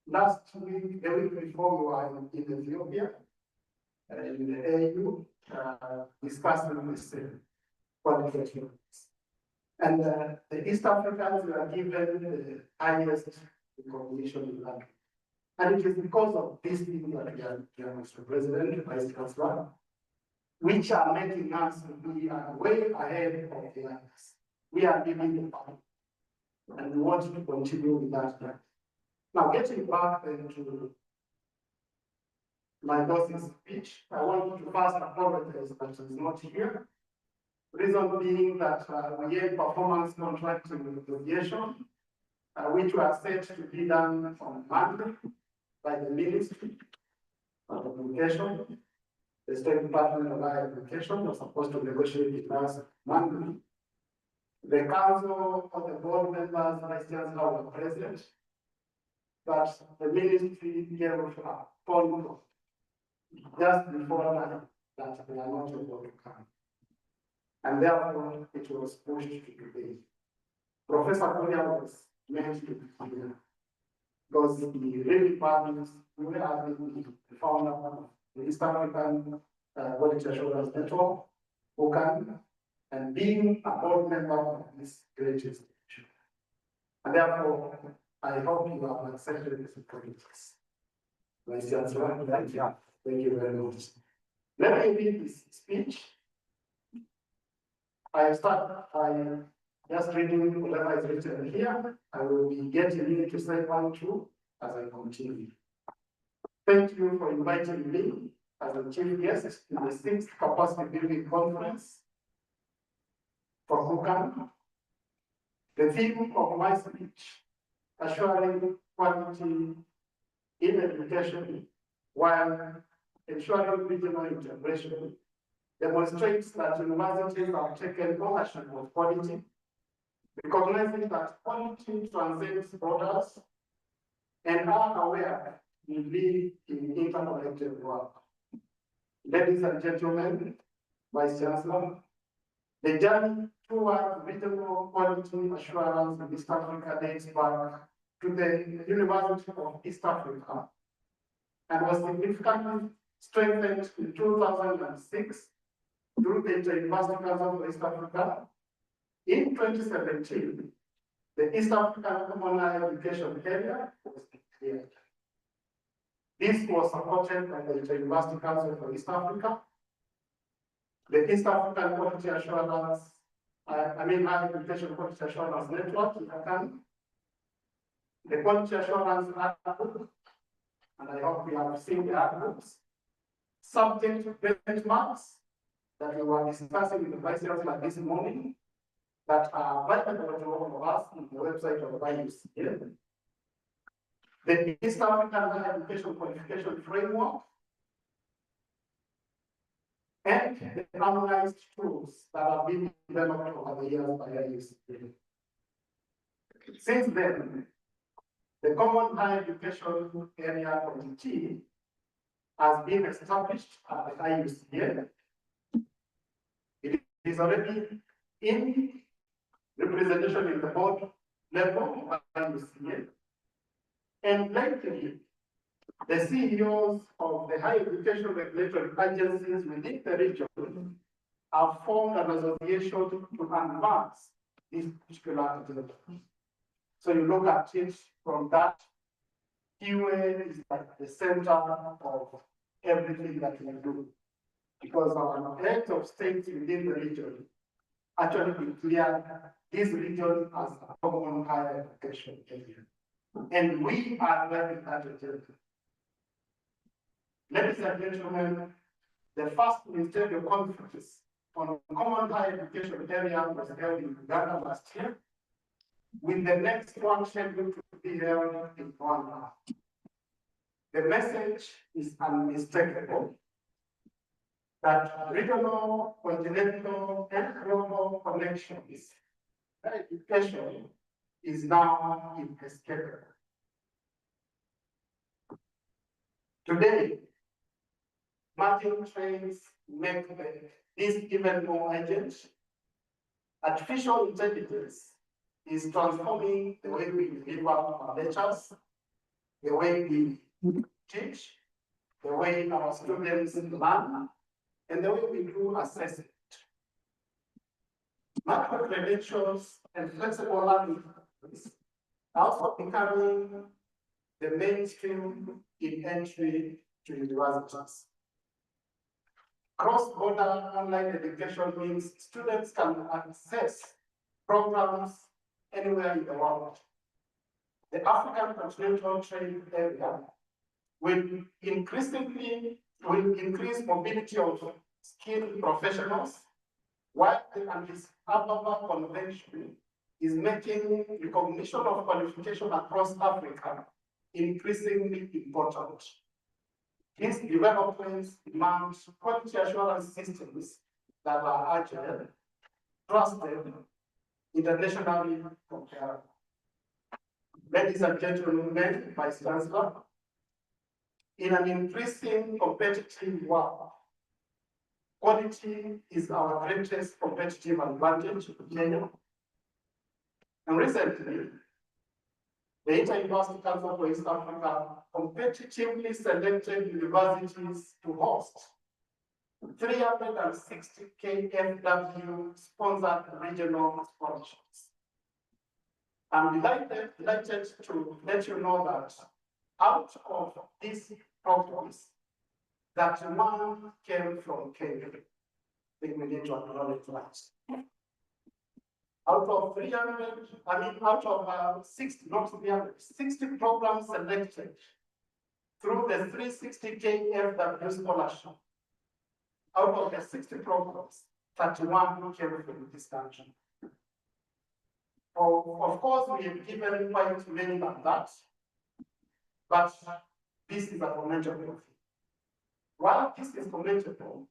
Last week, the week before, we were in Ethiopia, in the AU, discussing this quality assurance. And the East Africans were given the highest recognition in the country. And it is because of these things that we are, Mr. President, Vice Chancellor, which are making us be way ahead of the others. We are giving the power, and we want to continue with that. Now, getting back then to my boss's speech, I want to first apologize that he's not here. Reason being that we had performance contract negotiation, which were set to be done on Monday by the Ministry of Education. The State Department of Higher Education was supposed to negotiate with us Monday. The council of the board members, vice chancellor, were present, but the ministry gave a phone call just before that they are not able to come. And therefore, it was pushed to today. Professor Korea was meant to be here because he really values, we are the founder of the East African Quality Assurance Network, who can, and being a board member of this great institution. And therefore, I hope you have accepted this appointment. Vice Chancellor, thank you very much. Let me read this speech. I just reading whatever is written here. I will be getting into say 1, 2 as I continue. Thank you for inviting me as a chief guest in the 6th Capacity Building Conference for KUKAN. The theme of my speech, assuring quality in education while ensuring regional integration, demonstrates that universities have taken ownership of quality, recognizing that quality transcends borders and are aware we live in interconnected world. Ladies and gentlemen, Vice Chancellor, the journey towards regional quality assurance in East Africa dates back to the University of East Africa and was significantly strengthened in 2006 through the Inter-University Council of East Africa. In 2017, the East African Common Higher Education Area was declared. This was supported by the Inter-University Council for East Africa, the East African Quality Assurance, Higher Education Quality Assurance Network, the Quality Assurance Handbook, and I hope we have seen the handbooks, subject to benchmarks that we were discussing with the Vice Chancellor this morning, that are available to all of us on the website of IUCN. The East African Higher Education Qualification Framework, and the harmonized tools that have been developed over the years by IUCN. Since then, the Common Higher Education Area Committee has been established at the IUCN. It is already in representation in the board level by UCA. And lately, the CEOs of the higher education regulatory agencies within the region have formed an association to advance this particular agenda. So you look at it from that, QA is like the center of everything that we do. Because our heads of state within the region actually declare this region as a common higher education area. And we are driving that agenda. Ladies and gentlemen, the first ministerial conference on common higher education area was held in Uganda last year, with the next one scheduled to be held in Rwanda. The message is unmistakable that regional, continental, and global connections, education is now inescapable. Today, margin trends make this even more urgent. Artificial intelligence is transforming the way we deliver our lectures, the way we teach, the way our students learn, and the way we do assessment. Macro credentials and flexible learning are also becoming the mainstream in entry to universities. Cross-border online education means students can access programs anywhere in the world. The African Continental Trade Area will increase mobility of skilled professionals, while the Addis Ababa Convention is making recognition of qualification across Africa increasingly important. These developments demand quality assurance systems that are agile, trusted, internationally comparable. Ladies and gentlemen, Vice Chancellor, in an increasing competitive world, quality is our greatest competitive advantage in Kenya. And recently, the Inter-University Council for East Africa competitively selected universities to host 360 KFW sponsored regional scholarships. I'm delighted to let you know that out of these programs, that one came from Kenya. I think we need to acknowledge that. Out of 60, not 300, 60 programs selected through the 360 KFW scholarship. Out of the 60 programs, 31 came from this country. Of course, we have given quite many than that, but this is a commendable thing. While this is commendable,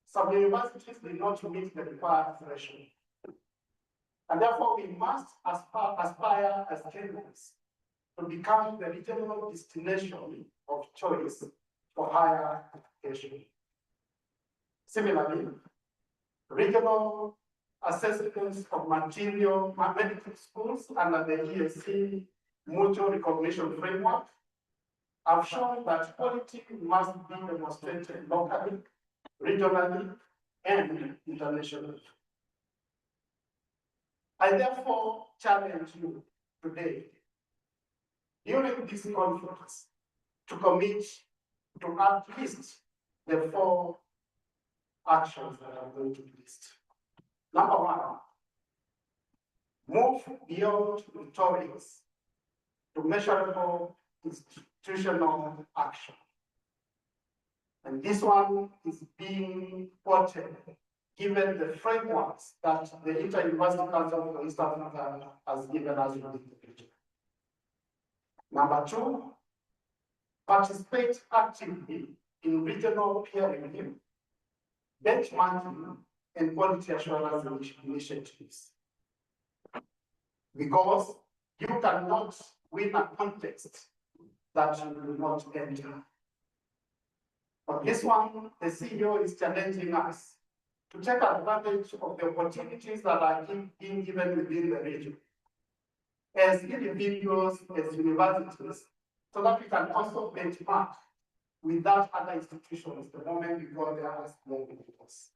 some universities did not meet the required threshold. And therefore, we must aspire as Kenyans to become the regional destination of choice for higher education. Similarly, regional assessments of material medical schools under the ESC mutual recognition framework have shown that quality must be demonstrated locally, regionally, and internationally. I therefore challenge you today, during this conference, to commit to at least the 4 actions that I'm going to list. Number 1, move beyond rhetorics to measurable institutional action. And this one is being ported given the frameworks that the Inter-University Council for East Africa has given us within the region. Number 2, participate actively in regional peer review, benchmarking, and quality assurance initiatives. Because you cannot win a contest that you will not enter. For this one, the CEO is challenging us to take advantage of the opportunities that are being given within the region as individuals, as universities, so that we can also benchmark with that other institutions the moment we go there as more visitors.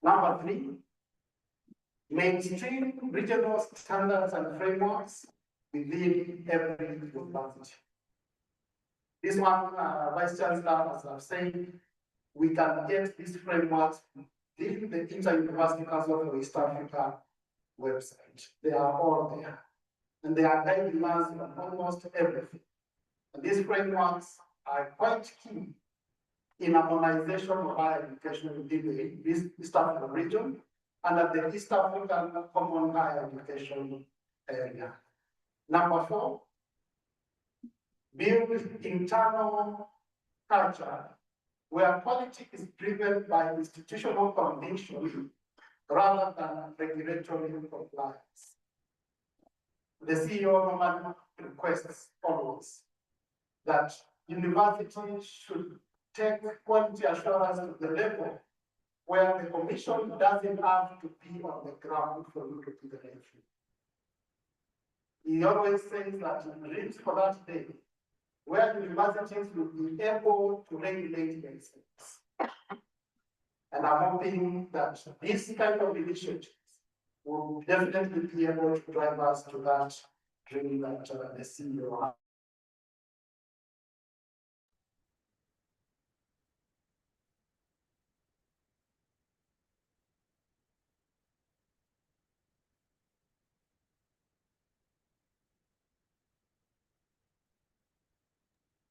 Number 3, mainstream regional standards and frameworks within every university. This one, Vice Chancellor, as I've said, we can get these frameworks within the Inter-University Council for East Africa website. They are all there. And they are guidelines on almost everything. And these frameworks are quite key in harmonization of higher education within the East African region and at the East African Common Higher Education area. Number 4, build internal culture where quality is driven by institutional conviction rather than regulatory compliance. The CEO normally requests always that universities should take quality assurance to the level where the commission doesn't have to be on the ground for you to do the review. He always says that he dreams for that day where universities will be able to regulate themselves. And I'm hoping that this kind of initiatives will definitely be able to drive us to that dream that the CEO has.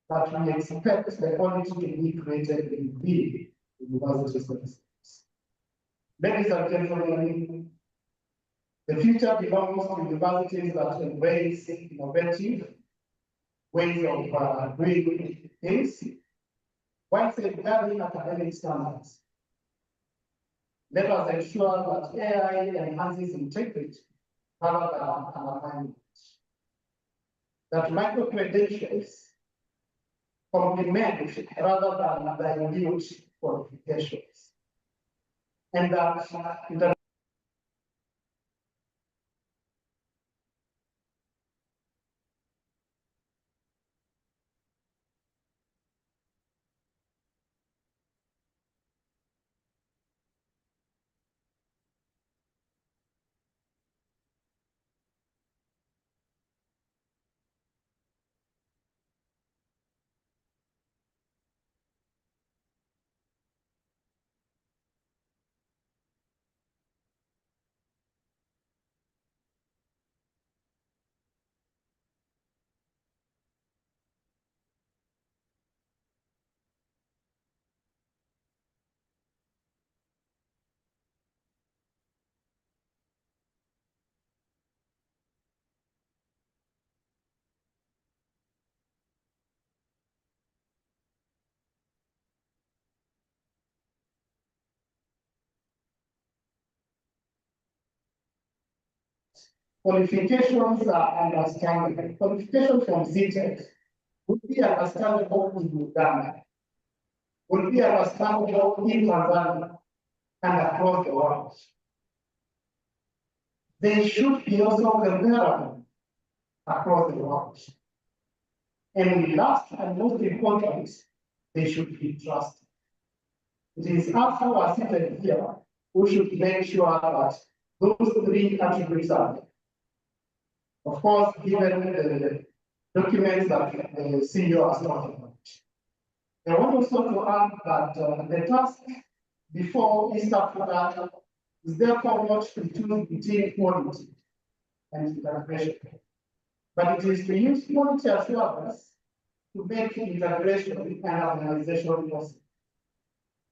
But we expect the quality to be created in the university services. Ladies and gentlemen, the future belongs to universities that embrace innovative ways of doing things while safeguarding academic standards. Let us ensure that AI enhances integrity rather than undermining it. That micro-credentials complement rather than dilute qualifications. And that the qualifications are understandable. Qualifications from CTEC would be understandable in Uganda, would be understandable in Tanzania and across the world. They should be also comparable across the world. And last and most important, they should be trusted. It is us who are seated here who should make sure that those 3 attributes are there. Of course, given the documents that the CEO has talked about. I want also to add that the task before East Africa is therefore not to choose between quality and integration, but it is to use quality assurance to make integration and organization possible.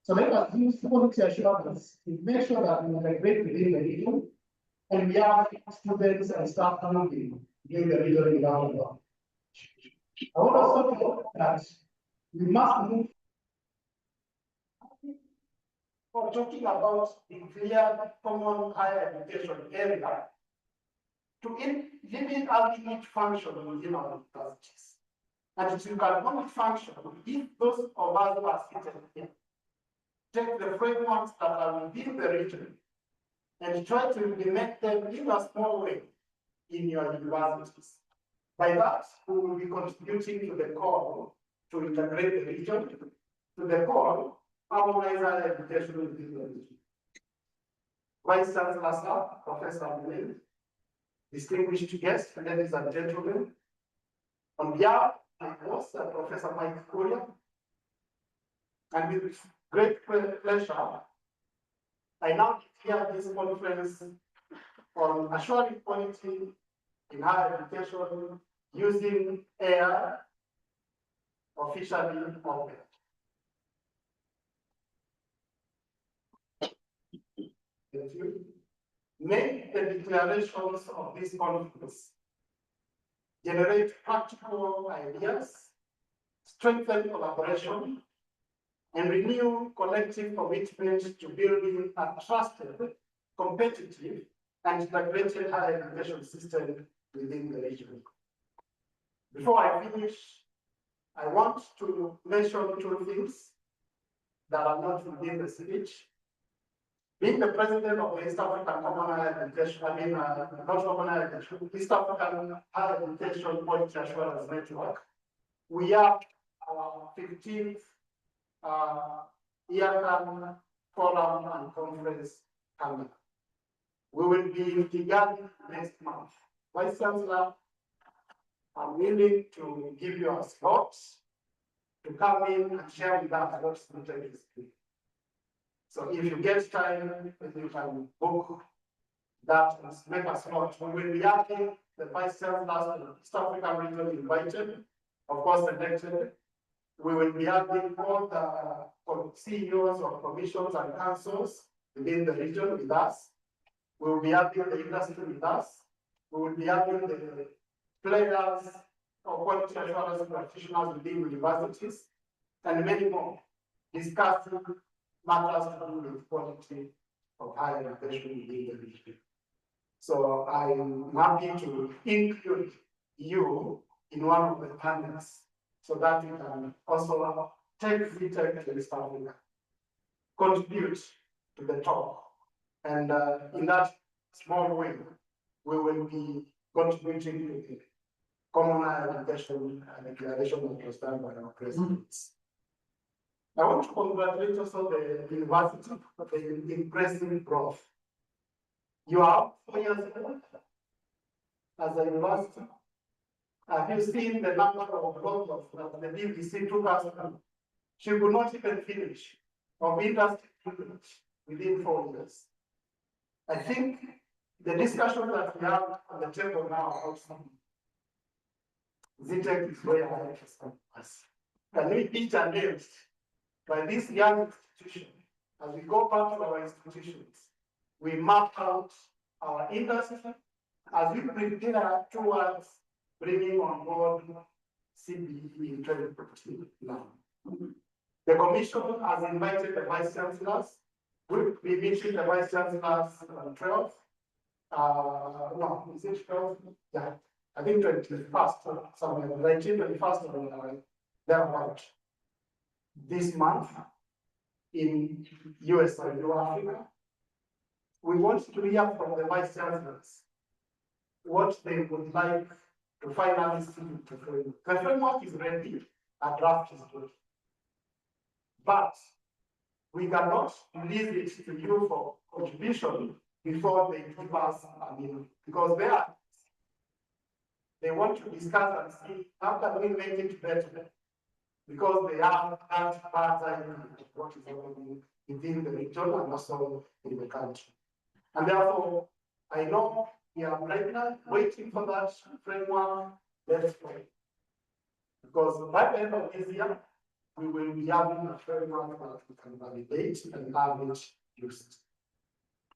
So let us use quality assurance to make sure that we integrate within the region and we have students and staff moving in the region without God. I want also to note that we must move for talking about the clear common higher education area to limit having each function within our universities. And it can only function if those of us who are seated here take the frameworks that are within the region and try to implement them in a small way in your universities. By that, we will be contributing to the call to integrate the region, to the call, harmonize higher education within the region. Vice Chancellor, sir, Professor Abdul, distinguished guests, ladies and gentlemen, on behalf of my boss, Professor Mike Kuria, and with great pleasure, I now declare this conference on assuring quality in higher education using AI officially open. Thank you. Make the declarations of this conference generate practical ideas, strengthen collaboration, and renew collective commitment to building a trusted, competitive, and integrated higher education system within the region. Before I finish, I want to mention two things that are not within the speech. Being the president of the East African Common Higher Education, not Common Higher Education, East African Higher Education Quality Assurance Network, we have our 15th year forum and conference coming. We will be in Kigali next month. Vice Chancellor, I'm willing to give you a slot to come in and share with us what's the latest. So if you get time, you can book that and make a slot. We will be having the Vice Chancellor of East African region invited, of course elected. We will be having all the CEOs of commissions and councils within the region with us. We will be having the industry with us. We will be having the players or quality assurance practitioners within universities and many more discussing matters to do with quality of higher education within the region. So I'm happy to include you in one of the panels so that you can also take VTech to East Africa, contribute to the talk. And in that small way, we will be contributing to the common higher education declaration that was done by our presidents. I want to congratulate also the university for the impressive growth. You are 4 years old as a university. Have you seen the number of growth that the DVC took us through? She could not even finish of industry within 4 years. I think the discussion that we have on the table now about ZTech is very high for us. Can we be challenged by this young institution as we go back to our institutions? We map out our industry as we prepare towards bringing on board CBE in 2015 now. The commission has invited the vice chancellors. We'll be meeting the vice chancellors on 12th. No, is it 12th? Yeah, I think 21st, somewhere, 21st or thereabout this month in US and Africa. We want to hear from the vice chancellors what they would like to finally see to framework. The framework is ready, a draft is ready. But we cannot leave it to you for contribution before they give us a meal, because they want to discuss and see how can we make it better, because they have that part of what is happening within the region and also in the country. And therefore, I know we are right now waiting for that framework. Let's wait. Because by the end of this year, we will be having a framework that we can validate and have it used.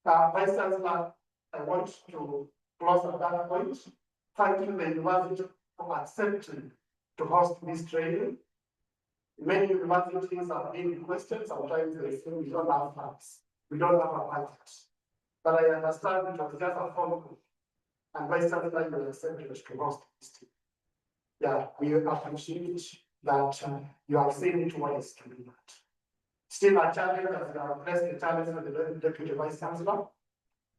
Vice Chancellor, I want to close at that point, thanking the university for accepting to host this training. Many universities have been requested, sometimes they say we don't have funds, we don't have a budget. But I understand it was just a phone call, and Vice Chancellor will accept it to host this training. Yeah, we appreciate that you have seen it wise to do that. still a challenge as we have addressed the challenge of the Deputy Vice Chancellor,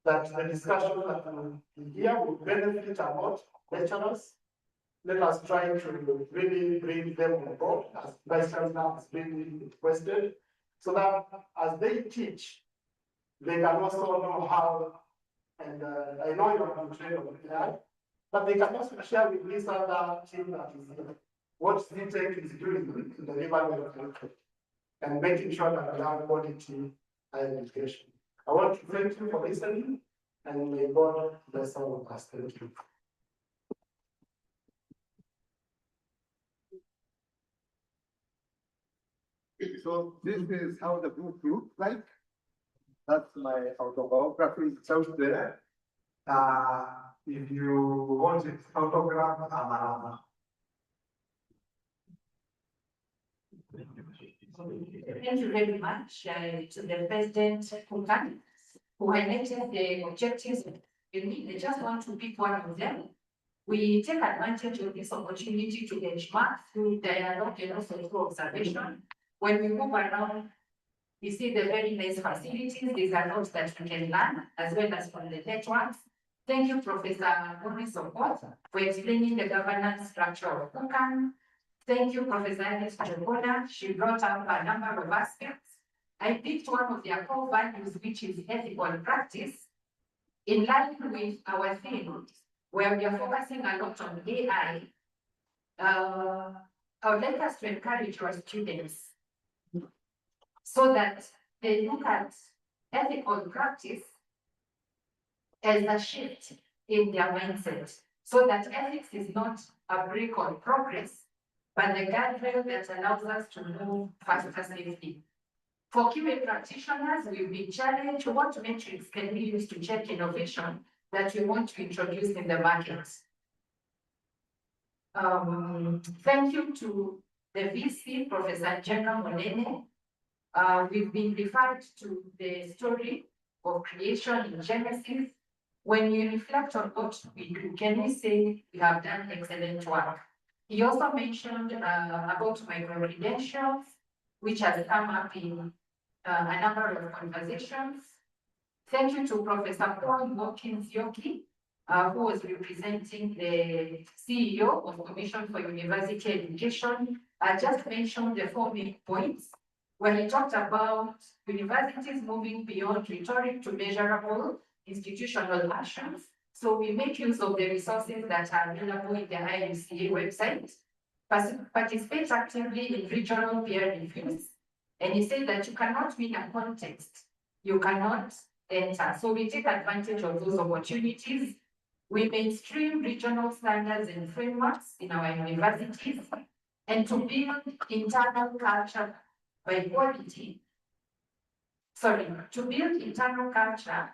that the discussion that here will benefit a lot lecturers. Let us try to really bring them on board as Vice Chancellor has been requested, so that as they teach, they can also know how, and I know you are trained on AI, but they can also share with this other team that is here what ZTech is doing to deliver the country and making sure that we have quality higher education. I want to thank you for listening, and may God bless all of us. Thank you. So this is how the book looks like. That's my autobiography, it's out there. If you want it autograph, Thank you very much to the President Kukan, who highlighted the objectives. I just want to pick one of them. We take advantage of this opportunity to benchmark through dialogue and also through observation. When we move around, we see the very nice facilities. These are notes that we can learn, as well as from the networks. Thank you, Professor Maurice Okoth, for explaining the governance structure of Kukan. Thank you, Professor Alex Jogoda. She brought up a number of aspects. I picked one of their core values, which is ethical practice, in line with our theme, where we are focusing a lot on AI. I would like us to encourage our students so that they look at ethical practice as a shift in their mindset, so that ethics is not a break on progress, but the guardrail that allows us to move faster safely. For QA practitioners, we've been challenged what metrics can we use to check innovation that we want to introduce in the market. Thank you to the VC, Professor General Monene. We've been referred to the story of creation in Genesis. When you reflect on what we do, can we say we have done excellent work? He also mentioned about micro-credentials, which has come up in a number of conversations. Thank you to Professor Paul Watkins Yoki, who was representing the CEO of Commission for University Education. I just mentioned the 4 main points, where he talked about universities moving beyond rhetoric to measurable institutional actions. So we make use of the resources that are available in the IUCA website, participate actively in regional peer reviews. And he said that you cannot win a context, you cannot enter. So we take advantage of those opportunities. We mainstream regional standards and frameworks in our universities, and to build internal culture by quality. To build internal culture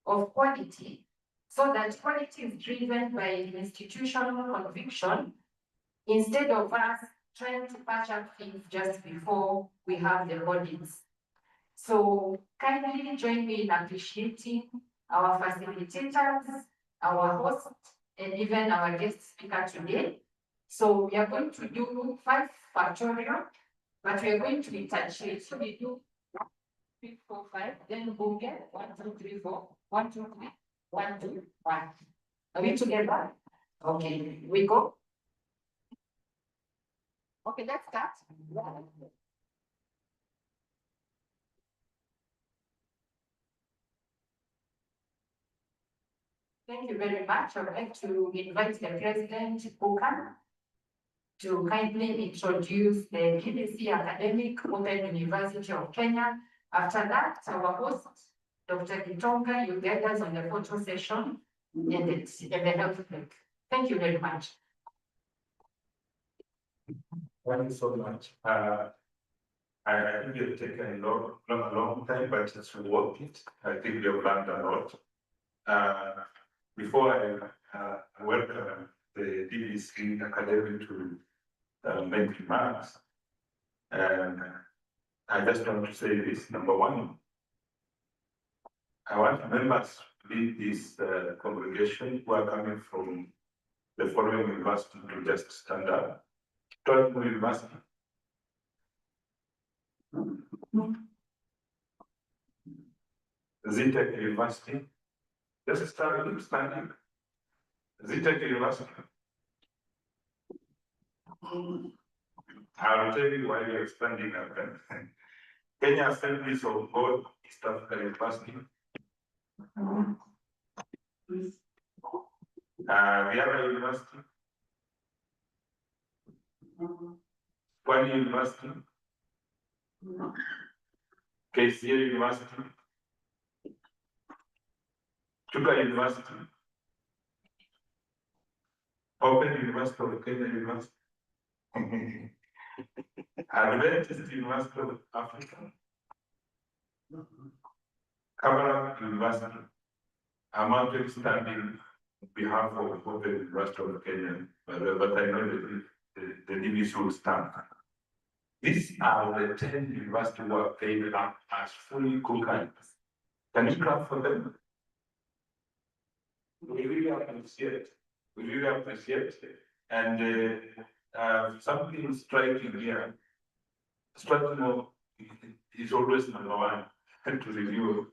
of quality, so that quality is driven by institutional conviction instead of us trying to patch up things just before we have the audits. So kindly join me in appreciating our facilitators, our host, and even our guest speaker today. So we are going to do 5 factorial, but we are going to interchange. So we do 1, 2, 3, 4, 5, then we'll get 1, 2, 3, 4, 1, 2, 3, 1, 2, 1. Are we together? Okay, we go. Okay, let's start. Thank you very much. I would like to invite the President Kukan to kindly introduce the KBC Academic Open University of Kenya. After that, our host, Dr. Gitonga, will get us on the photo session and the health break. Thank you very much. Thank you so much. I think it's taken a long time, but it's worth it. I think we have learned a lot. Before I welcome the DBC Academy to make remarks, I just want to say this. Number one, I want members in this congregation who are coming from the following university to just stand up. University. Zitec University. Just standing. Zitec University. I'll tell you why we're expanding our country. Kenya Assemblies of God, East Africa University. Riara University. Kwani University. KCA University. Chuka University. Open University of Kenya University. Adventist University of Africa. Kabarak University. I'm actually standing on behalf of Open University of Kenya, but I know the DVC will stand. These are the 10 universities who are paid up as fully co-current. Can you clap for them? We really appreciate. And something striking here. Striking is always number one to review.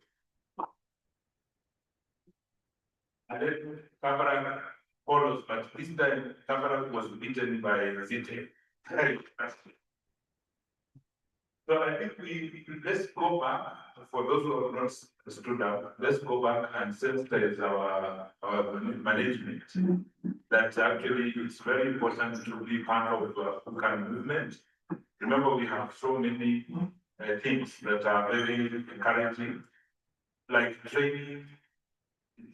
And then Kabarak follows, but this time Kabarak was beaten by Zitec. So I think let's go back, for those who have not stood up, let's go back and sensitize our management that actually it's very important to be part of the UCAN movement. Remember, we have so many things that are very encouraging, like training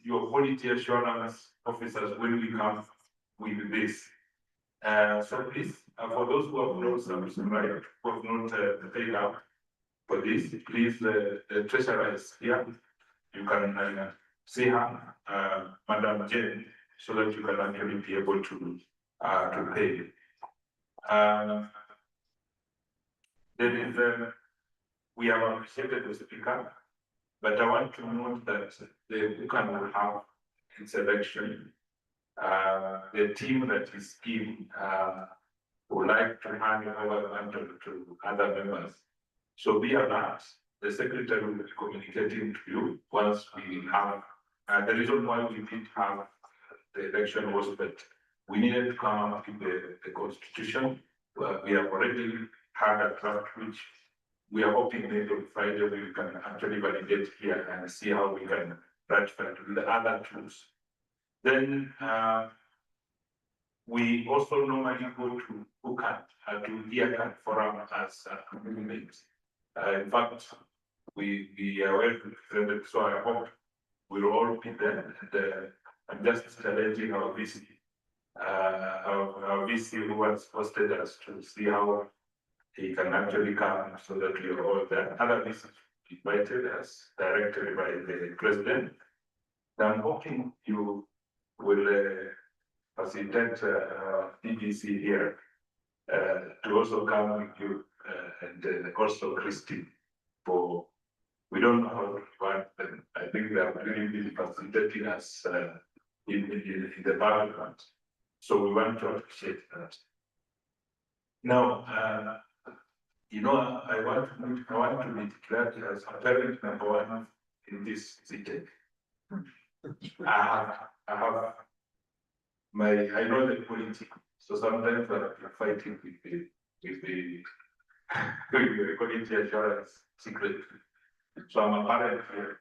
your quality assurance officers when we come with this. So please, for those who have not subscribed, who have not paid up for this, please, the treasurer is here. You can see her, Madam Jane, so that you can actually be able to pay. There is, we have appreciated the speaker, but I want to note that the UCAN will have its election. The team that is in would like to hand over the mantle to other members. So be alert. The secretary will be communicating to you once we have. The reason why we did have the election was that we needed to come up with the constitution. We have already had a draft which we are hoping maybe on Friday we can actually validate here and see how we can ratify to the other tools. Then we also normally go to UCAN, to IACAN forum as a movement. In fact, we are well represented, so I hope we'll all be there. And I'm just challenging our VC, who has hosted us to see how he can actually come so that we are all there. Other VCs invited us directly by the president. I'm hoping you will facilitate DVC here to also come with you and also Christine for, we don't know how to reward them. I think they have really been facilitating us in the parliament. So we want to appreciate that. Now, you know, I want to be declared as a parent number one in this city. I have I know the politics, so sometimes I'm fighting with the quality assurance secret. So I'm a parent here.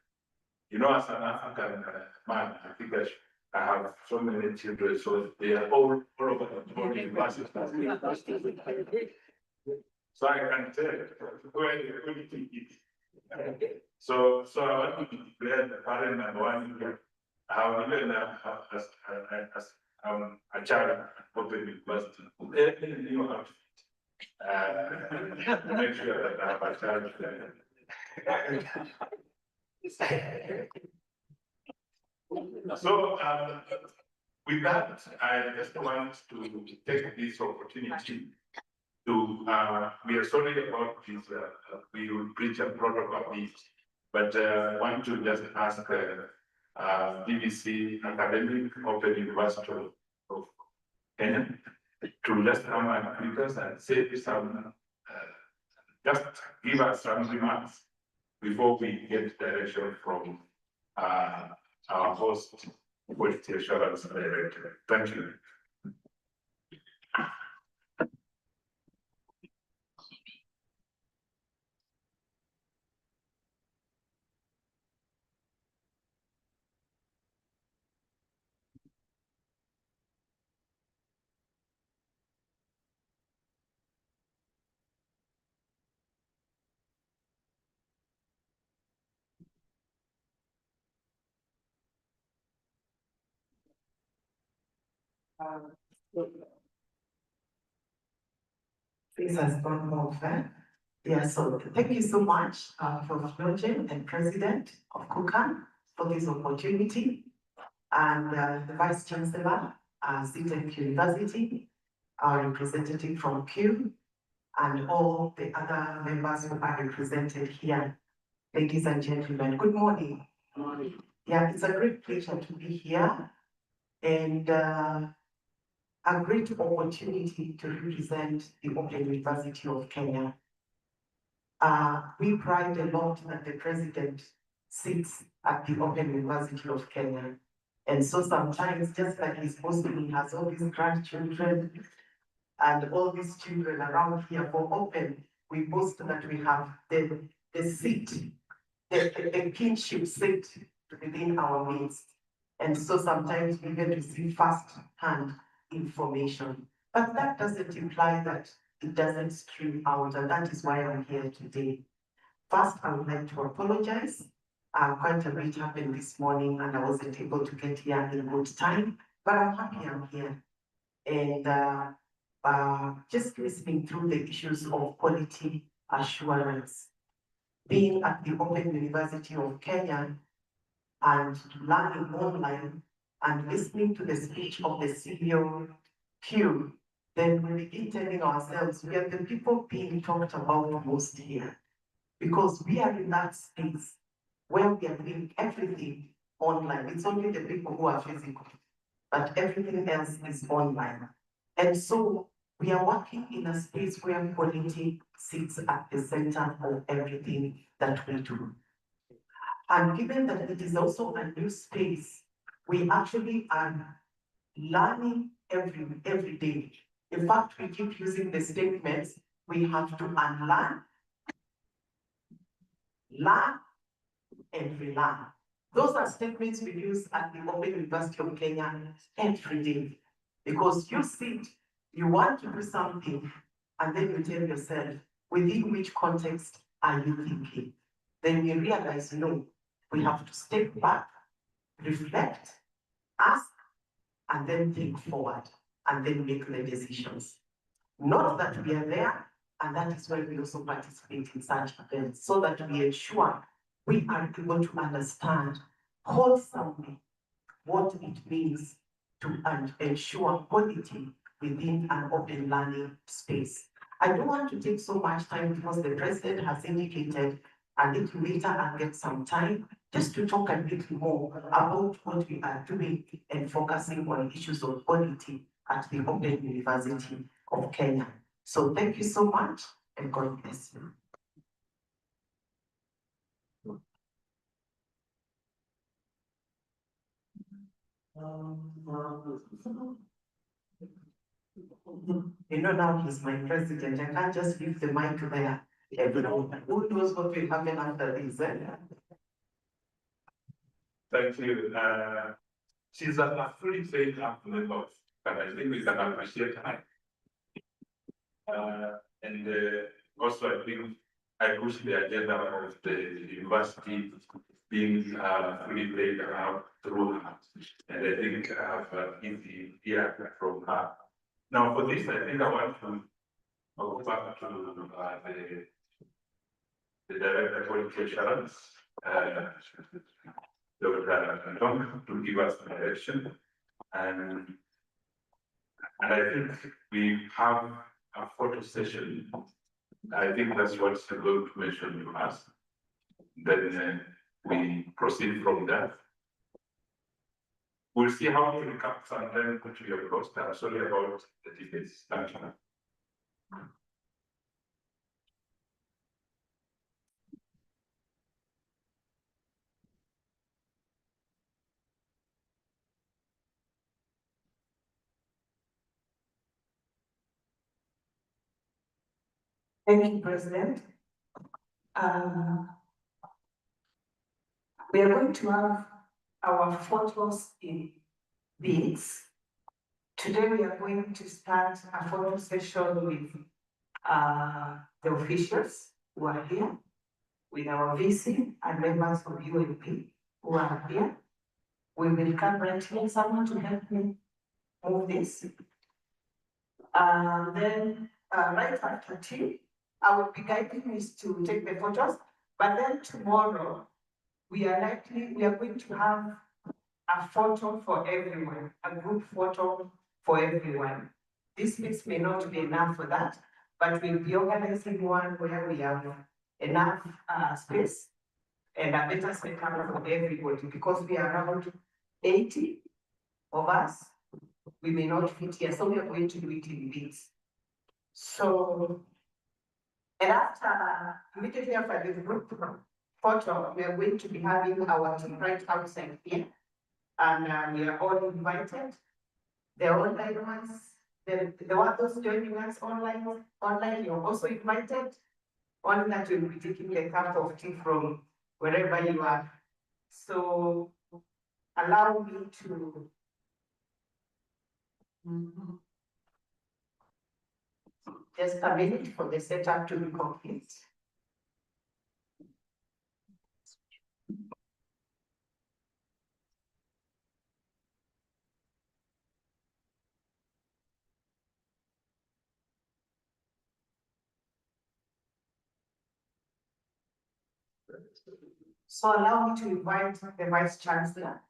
You know, as an African man, I think I have so many children, so they are all over the university. So I can tell where the quality is. So I want to declare the parent number one here. I have even as a child at Open University. Everything you have to make sure that I have a child. So with that, I just want to take this opportunity to we are sorry about this. We will preach a protocol this, but I want to just ask DVC Academic Open University of Kenya to just come and greet us and say some just give us some remarks before we get direction from our host, Quality Assurance Director. Thank you. This has gone over. Yeah, so thank you so much for Flogen and President of KUKA for this opportunity, and the Vice Chancellor, CTEC University, our representative from Q, and all the other members who are represented here. Ladies and gentlemen, good morning. Good morning. Yeah, it's a great pleasure to be here, and a great opportunity to represent the Open University of Kenya. We pride a lot that the president sits at the Open University of Kenya. And so sometimes, just like he's posting, he has all these grandchildren and all these children around here for Open, we boast that we have the seat, the kinship seat within our midst. And so sometimes we get to see first-hand information. But that doesn't imply that it doesn't stream out, and that is why I'm here today. First, I would like to apologize. Quite a bit happened this morning and I wasn't able to get here in good time, but I'm happy I'm here. And just listening through the issues of quality assurance, being at the Open University of Kenya and learning online and listening to the speech of the CEO Q, then we begin telling ourselves we are the people being talked about most here, because we are in that space where we are doing everything online. It's only the people who are physical, but everything else is online. And so we are working in a space where quality sits at the center of everything that we do. And given that it is also a new space, we actually are learning every day. In fact, we keep using the statements, we have to unlearn, learn, and relearn. Those are statements we use at the Open University of Kenya every day. Because you sit, you want to do something, and then you tell yourself, within which context are you thinking? Then you realize, no, we have to step back, reflect, ask, and then think forward, and then make the decisions. Not that we are there, and that is why we also participate in such events, so that we ensure we are able to understand wholesomely what it means to ensure quality within an open learning space. I don't want to take so much time because the president has indicated a little later I'll get some time just to talk a little more about what we are doing and focusing on issues of quality at the Open University of Kenya. So thank you so much and God bless you. You know, now he's my president. I can't just leave the mic there. Everyone, who knows what will happen after this? Thank you. She's a fully trained member, but I think we can appreciate her. And also, I think I push the agenda of the university being fully played out through her. And I think I have easy hear from her. Now, for this, I think I want to go back to the Director of Quality Assurance, Dr. Tom, to give us direction. And I think we have a photo session. I think that's what's going to mention to us. Then we proceed from that. We'll see how it comes and then put to your post. I'm sorry about the delays. Thank you. Thank you, President. We are going to have our photos in bits. Today we are going to start a photo session with the officials who are here, with our VC and members of UNP who are here. We will come right here. Someone to help me move this. Then right after tea, I will be guiding us to take the photos. But then tomorrow, we are going to have a photo for everyone, a group photo for everyone. This mix may not be enough for that, but we'll be organizing one where we have enough space and a better setup for everybody, because we are around 80 of us. We may not fit here, so we are going to do it in bits. So, and after, immediately after the group photo, we are going to be having our team right outside here. And we are all invited. The online ones, the ones joining us online, you're also invited. Only that you'll be taking a cup of tea from wherever you are. So allow me to just a minute for the setup to be complete. So allow me to invite the Vice Chancellor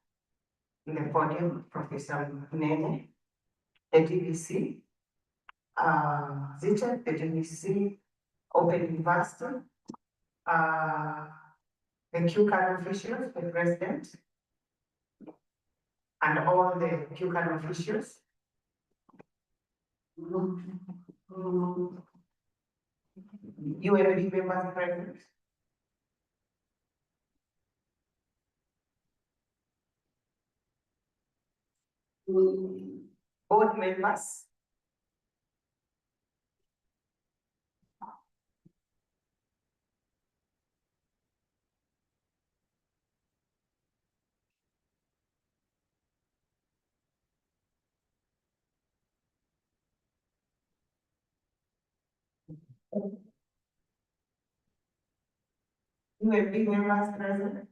in the podium, Professor Nene, the DVC, Zita, the DVC, Open University, the QCAN officials, the President, and all the QCAN officials. UNP members present. Board members. UNP members present.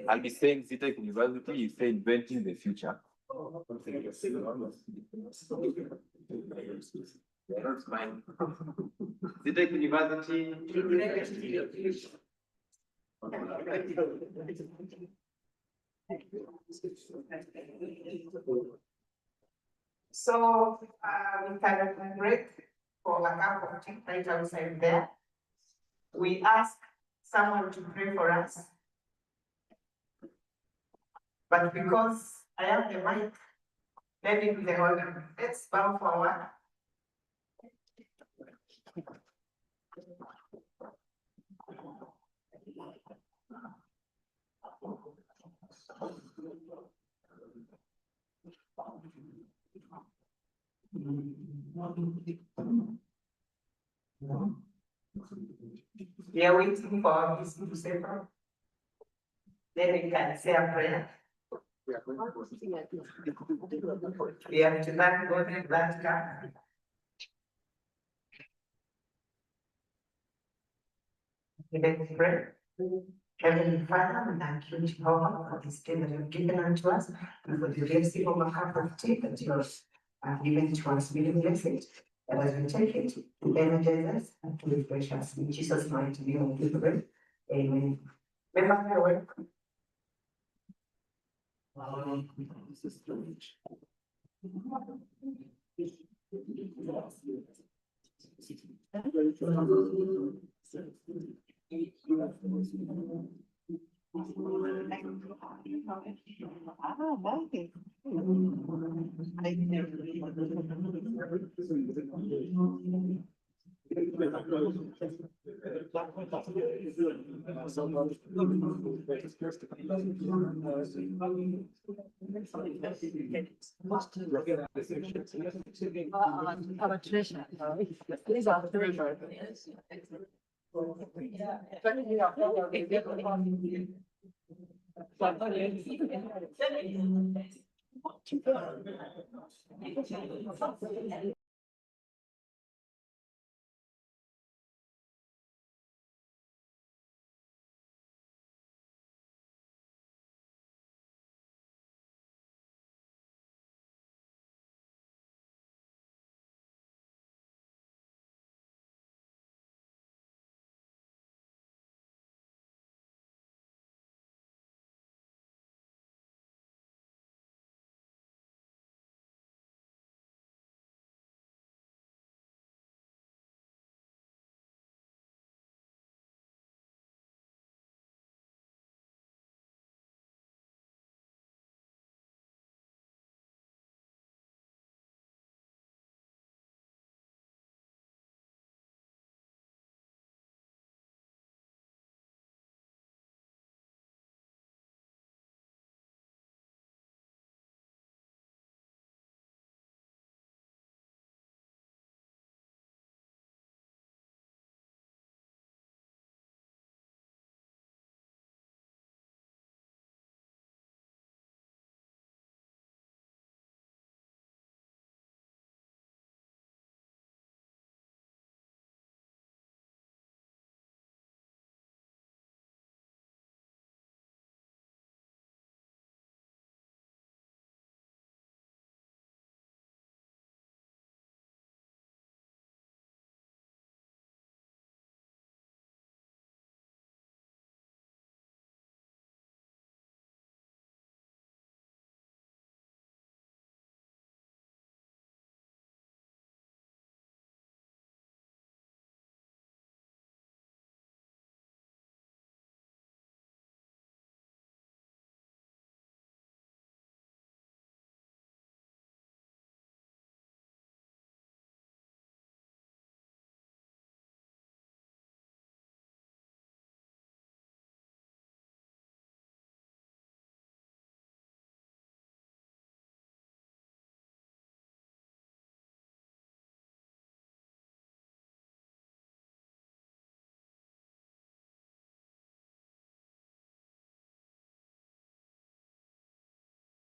I'll be saying Zitec University, you say inventing the future. That's mine. Zitec University. So we can break for a cup of tea right outside there. We ask someone to pray for us. But because I have the mic, let me do the honor. Let's bow forward. We are waiting for this to say. Then we can say a prayer. We have to thank God and that God. Let's pray. Heavenly Father, we thank you, Jehovah, for this day that you have given unto us, and for the blessing of a cup of tea that you have given to us. We bless it, that as we take it, to energize us and to refresh us. In Jesus' mighty name, we pray. Amen. Remember your work. Our treasure. Please, our treasure.